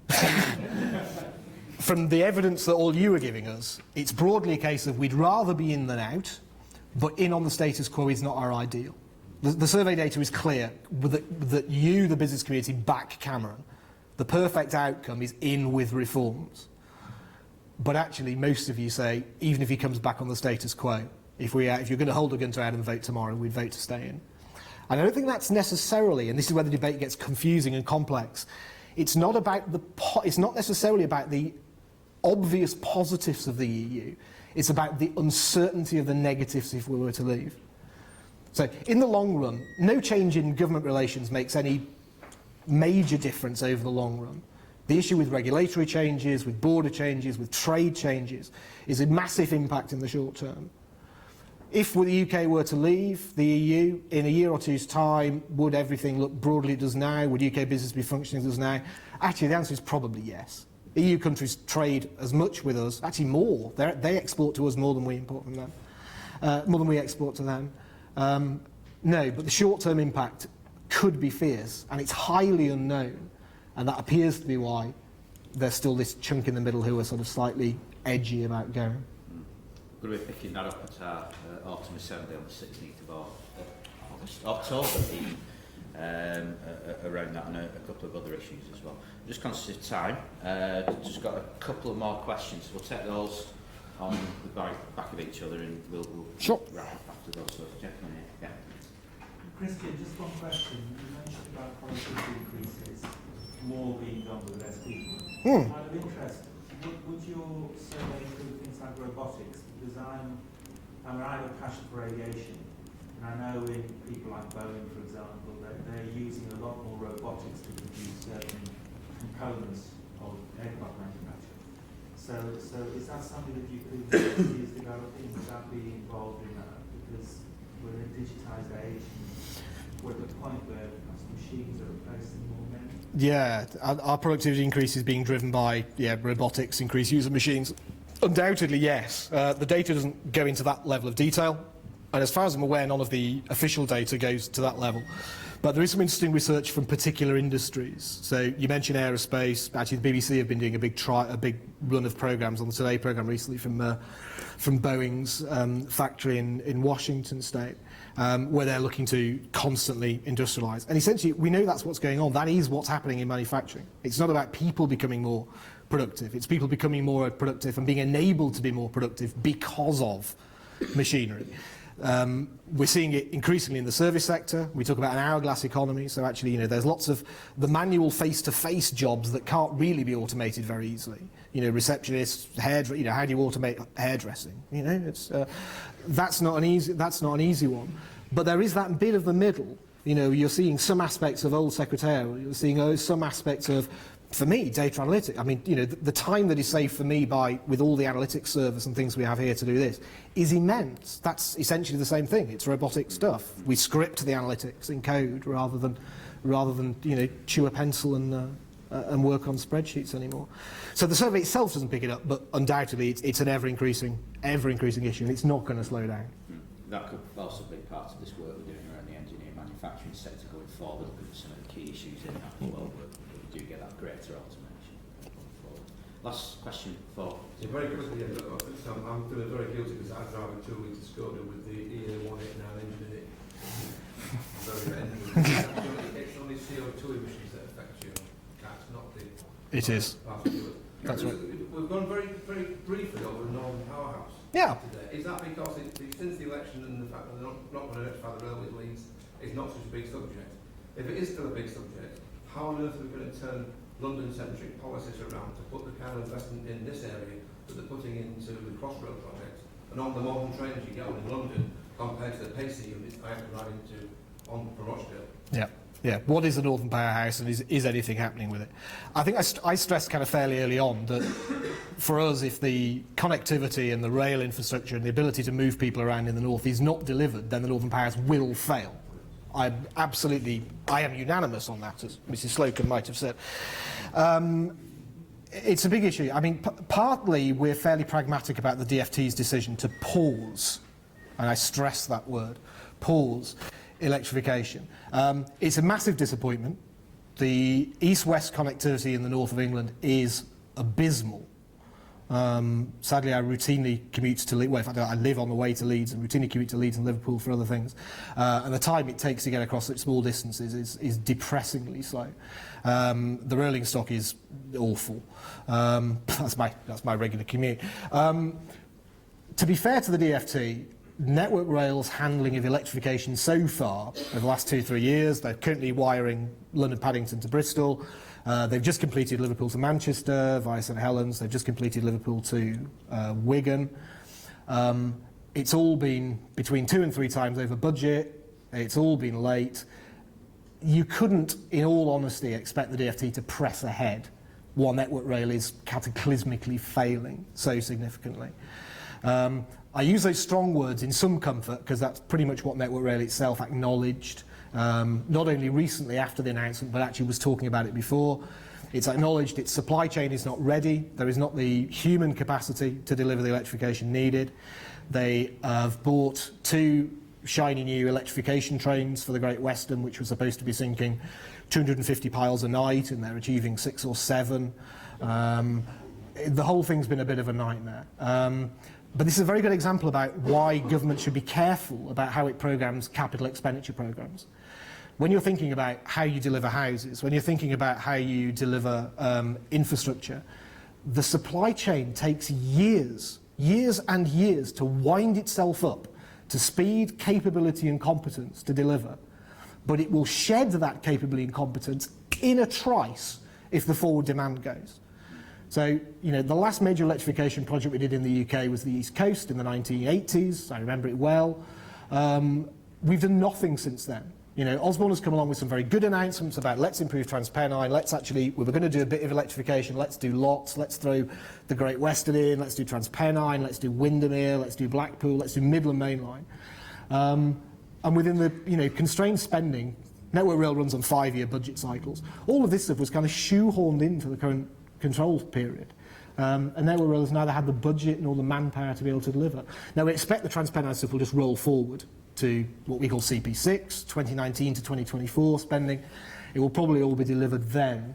From the evidence that all you are giving us, it's broadly a case of we'd rather be in than out, but in on the status quo is not our ideal. The survey data is clear that you, the business community, back Cameron. The perfect outcome is in with reforms. But actually, most of you say, even if he comes back on the status quo, if you're going to hold a gun to head and vote tomorrow, we'd vote to stay in. And I don't think that's necessarily, and this is where the debate gets confusing and complex, it's not necessarily about the obvious positives of the EU. It's about the uncertainty of the negatives if we were to leave. So, in the long run, no change in government relations makes any major difference over the long run. The issue with regulatory changes, with border changes, with trade changes is a massive impact in the short term. If the UK were to leave the EU in a year or two's time, would everything look broadly it does now? Would UK business be functioning as it does now? Actually, the answer is probably yes. EU countries trade as much with us, actually more. They export to us more than we import from them, more than we export to them. No, but the short-term impact could be fierce, and it's highly unknown, and that appears to be why there's still this chunk in the middle who are sort of slightly edgy about going. We're going to be picking that up at our autumn assembly on the 16th of October, around that and a couple of other issues as well. Just conscious of time, just got a couple of more questions. We'll take those on the back of each other and we'll sure. wrap up after those. So, gentlemen, yeah. Christian, just one question. You mentioned about productivity increases, more being done with less people. Out of interest, would your survey include things like robotics? Because I have a passion for aviation, and I know in people like Boeing, for example, that they're using a lot more robotics to produce certain components of aircraft manufacture. So is that something that you could see as developing? Would that be involved in that? Because we're in a digitised age, and we're at the point where machines are replacing more men. Yeah, our productivity increase is being driven by robotics, increased use of machines. Undoubtedly, yes. The data doesn't go into that level of detail, and as far as I'm aware, none of the official data goes to that level. But there is some interesting research from particular industries. So you mentioned aerospace. Actually, the BBC have been doing a big run of programs on the Today program recently from Boeing's factory in Washington State, where they're looking to constantly industrialise. And essentially, we know that's what's going on. That is what's happening in manufacturing. It's not about people becoming more productive. It's people becoming more productive and being enabled to be more productive because of machinery. We're seeing it increasingly in the service sector. We talk about an hourglass economy, so actually, there's lots of the manual face-to-face jobs that can't really be automated very easily. Receptionists, how do you automate hairdressing? That's not an easy one. But there is that bit of the middle. You're seeing some aspects of old secretarial. You're seeing some aspects of, for me, data analytics. I mean, the time that is saved for me with all the analytics servers and things we have here to do this is immense. That's essentially the same thing. It's robotic stuff. We script the analytics in code rather than chew a pencil and work on spreadsheets anymore. So the survey itself doesn't pick it up, but undoubtedly it's an ever increasing issue, and it's not going to slow down. That could also be part of this work we're doing around the engineering manufacturing sector going forward, looking at some of the key issues in that as well. Do get that greater automation going forward. Last question for... Yeah, very quickly, I'm feeling very guilty because I drive a 2-litre Skoda with the EA189 engine in it. It's only CO2 emissions that affect you. That's not the... It is. That's right. We've gone very, very briefly over the Northern Powerhouse today. Is that because since the election and the fact that they're not going to electrify the railway leads is not such a big subject? If it is still a big subject, how on earth are we going to turn London-centric policies around to put the kind of investment in this area that they're putting into the Crossroad project and on the modern trains you get on in London compared to the Pacey units I have to ride into from Rochdale? Yeah. What is the Northern Powerhouse, and is anything happening with it? I think I stressed kind of fairly early on that for us, if the connectivity and the rail infrastructure and the ability to move people around in the north is not delivered, then the Northern Powerhouse will fail. I am unanimous on that, as Mrs. Slocum might have said. It's a big issue. I mean, partly we're fairly pragmatic about the DfT's decision to pause, and I stress that word, pause electrification. It's a massive disappointment. The east-west connectivity in the north of England is abysmal. Sadly, I routinely commute to Leeds. Well, in fact, I live on the way to Leeds and routinely commute to Leeds and Liverpool for other things. And the time it takes to get across such small distances is depressingly slow. The rolling stock is awful. That's my regular commute. To be fair to the DfT, Network Rail's handling of electrification so far over the last 2-3 years, they're currently wiring London Paddington to Bristol. They've just completed Liverpool to Manchester via St Helens. They've just completed Liverpool to Wigan. It's all been between 2 and 3 times over budget. It's all been late. You couldn't, in all honesty, expect the DfT to press ahead while Network Rail is cataclysmically failing so significantly. I use those strong words in some comfort because that's pretty much what Network Rail itself acknowledged, not only recently after the announcement, but actually was talking about it before. It's acknowledged its supply chain is not ready. There is not the human capacity to deliver the electrification needed. They have bought 2 shiny new electrification trains for the Great Western, which was supposed to be sinking 250 piles a night, and they're achieving 6 or 7. The whole thing's been a bit of a nightmare. But this is a very good example about why government should be careful about how it programmes capital expenditure programmes. When you're thinking about how you deliver houses, when you're thinking about how you deliver infrastructure, the supply chain takes years and years to wind itself up to speed, capability and competence to deliver. but it will shed that capability and competence in a trice if the forward demand goes. So, you know, the last major electrification project we did in the UK was the East Coast in the 1980s. I remember it well. We've done nothing since then. You know, Osborne has come along with some very good announcements about let's improve TransPennine, we're going to do a bit of electrification, let's do lots, let's throw the Great Western in, let's do TransPennine, let's do Windermere, let's do Blackpool, let's do Midland Mainline. And within the, you know, constrained spending, Network Rail runs on 5-year budget cycles. All of this stuff was kind of shoehorned into the current control period. And Network Rail has neither had the budget nor the manpower to be able to deliver. Now, we expect the TransPennine stuff will just roll forward to what we call CP6, 2019 to 2024 spending. It will probably all be delivered then.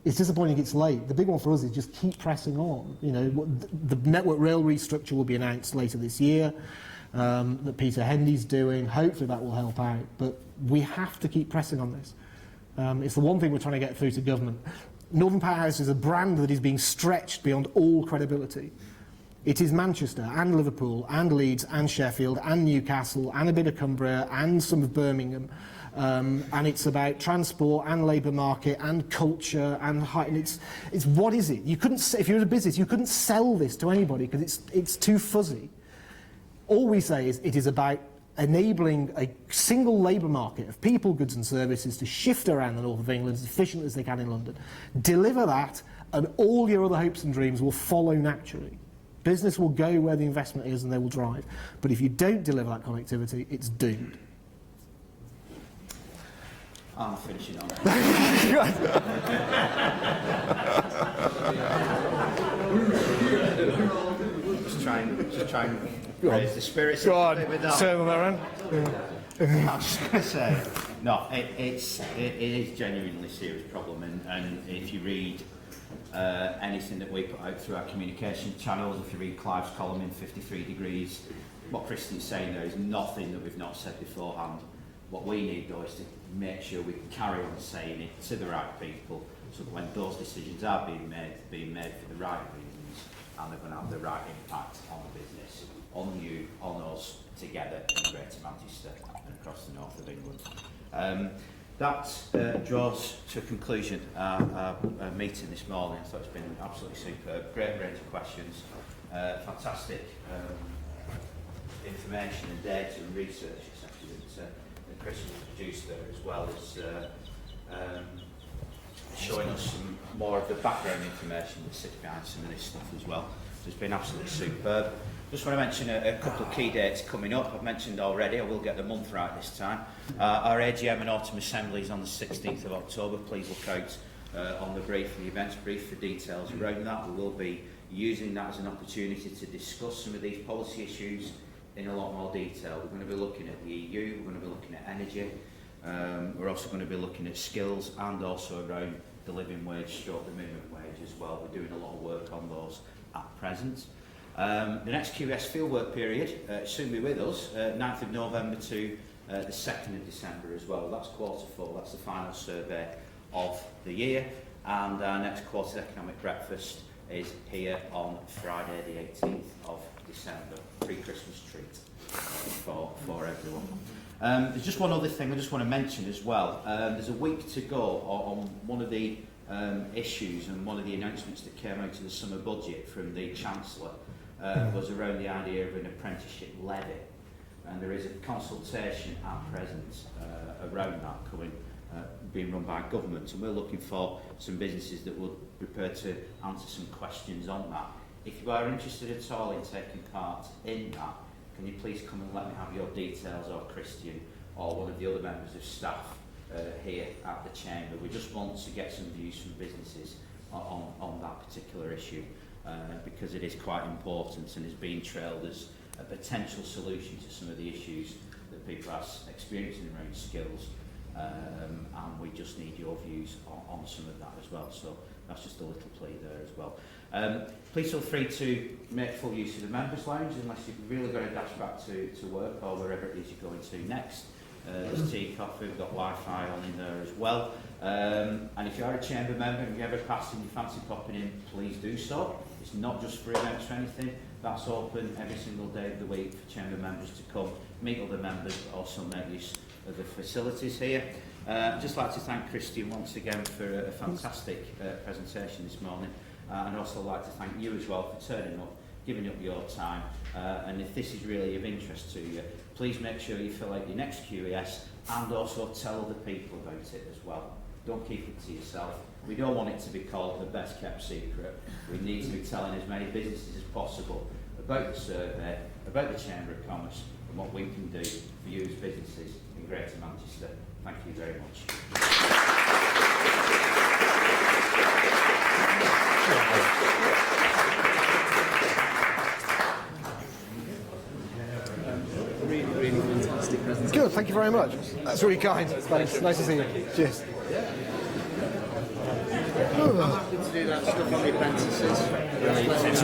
It's disappointing it's late. The big one for us is just keep pressing on. You know, the Network Rail restructure will be announced later this year, that Peter Hendy's doing. Hopefully that will help out. But we have to keep pressing on this. It's the one thing we're trying to get through to government. Northern Powerhouse is a brand that is being stretched beyond all credibility. It is Manchester and Liverpool and Leeds and Sheffield and Newcastle and a bit of Cumbria and some of Birmingham. And it's about transport and labour market and culture and it's what is it? You couldn't, if you're a business, you couldn't sell this to anybody because it's too fuzzy. All we say is it is about enabling a single labour market of people, goods and services to shift around the north of England as efficiently as they can in London. Deliver that and all your other hopes and dreams will follow naturally. Business will go where the investment is and they will drive. But if you don't deliver that connectivity, it's doomed. I'm finishing on. just try and raise the spirits. Go on, turn them around. I'm just going to say, no, it is a genuinely serious problem, and if you read anything that we put out through our communication channels, if you read Clive's column in 53 Degrees, what Christian's saying there is nothing that we've not said beforehand. What we need, though, is to make sure we carry on saying it to the right people, so that when those decisions are being made for the right reasons, and they're going to have the right impact on the business, on you, on us, together in Greater Manchester and across the north of England. That draws to a conclusion our meeting this morning. I thought it's been absolutely superb. Great range of questions, fantastic information and data and research, etc. that Christian has produced there, as well as showing us some more of the background information that sits behind some of this stuff as well. So it's been absolutely superb. Just want to mention a couple of key dates coming up. I've mentioned already, I will get the month right this time. Our AGM and Autumn Assembly is on the 16th of October. Please look out on the brief, the events brief, for details around that. We will be using that as an opportunity to discuss some of these policy issues in a lot more detail. We're going to be looking at the EU, we're going to be looking at energy, we're also going to be looking at skills and also around the living wage, stroke the minimum wage as well. We're doing a lot of work on those at present. The next QS fieldwork period soon be with us, 9th of November to the 2nd of December as well. That's Q4, that's the final survey of the year, and our next quarter economic breakfast is here on Friday the 18th of December, pre-Christmas treat for everyone. There's just one other thing I just want to mention as well. There's a week to go on one of the issues and one of the announcements that came out of the summer budget from the Chancellor was around the idea of an apprenticeship levy, and there is a consultation at present around that being run by government, and we're looking for some businesses that will be prepared to answer some questions on that. If you are interested at all in taking part in that, can you please come and let me have your details, or Christian or one of the other members of staff here at the Chamber. We just want to get some views from businesses on that particular issue, because it is quite important and is being trailed as a potential solution to some of the issues that people are experiencing around skills, and we just need your views on some of that as well. So that's just a little plea there as well. Please feel free to make full use of the members' lounge unless you've really got to dash back to work or wherever it is you're going to next. There's tea, coffee, we've got Wi-Fi on in there as well. And if you are a Chamber member and you ever pass and you fancy popping in, please do so. It's not just for events or anything. That's open every single day of the week for Chamber members to come, meet other members, but also make use the facilities here. I'd just like to thank Christian once again for a fantastic presentation this morning, and also like to thank you as well for turning up, giving up your time, and if this is really of interest to you, please make sure you fill out your next QES and also tell other people about it as well. Don't keep it to yourself. We don't want it to be called the best kept secret. We need to be telling as many businesses as possible about the survey, about the Chamber of Commerce, and what we can do for you as businesses in Greater Manchester. Thank you very much. Really fantastic presentation. Good, thank you very much. That's really kind. Thanks. Nice to see you. Cheers. I'm happy to do that stuff on the apprentices. It's right.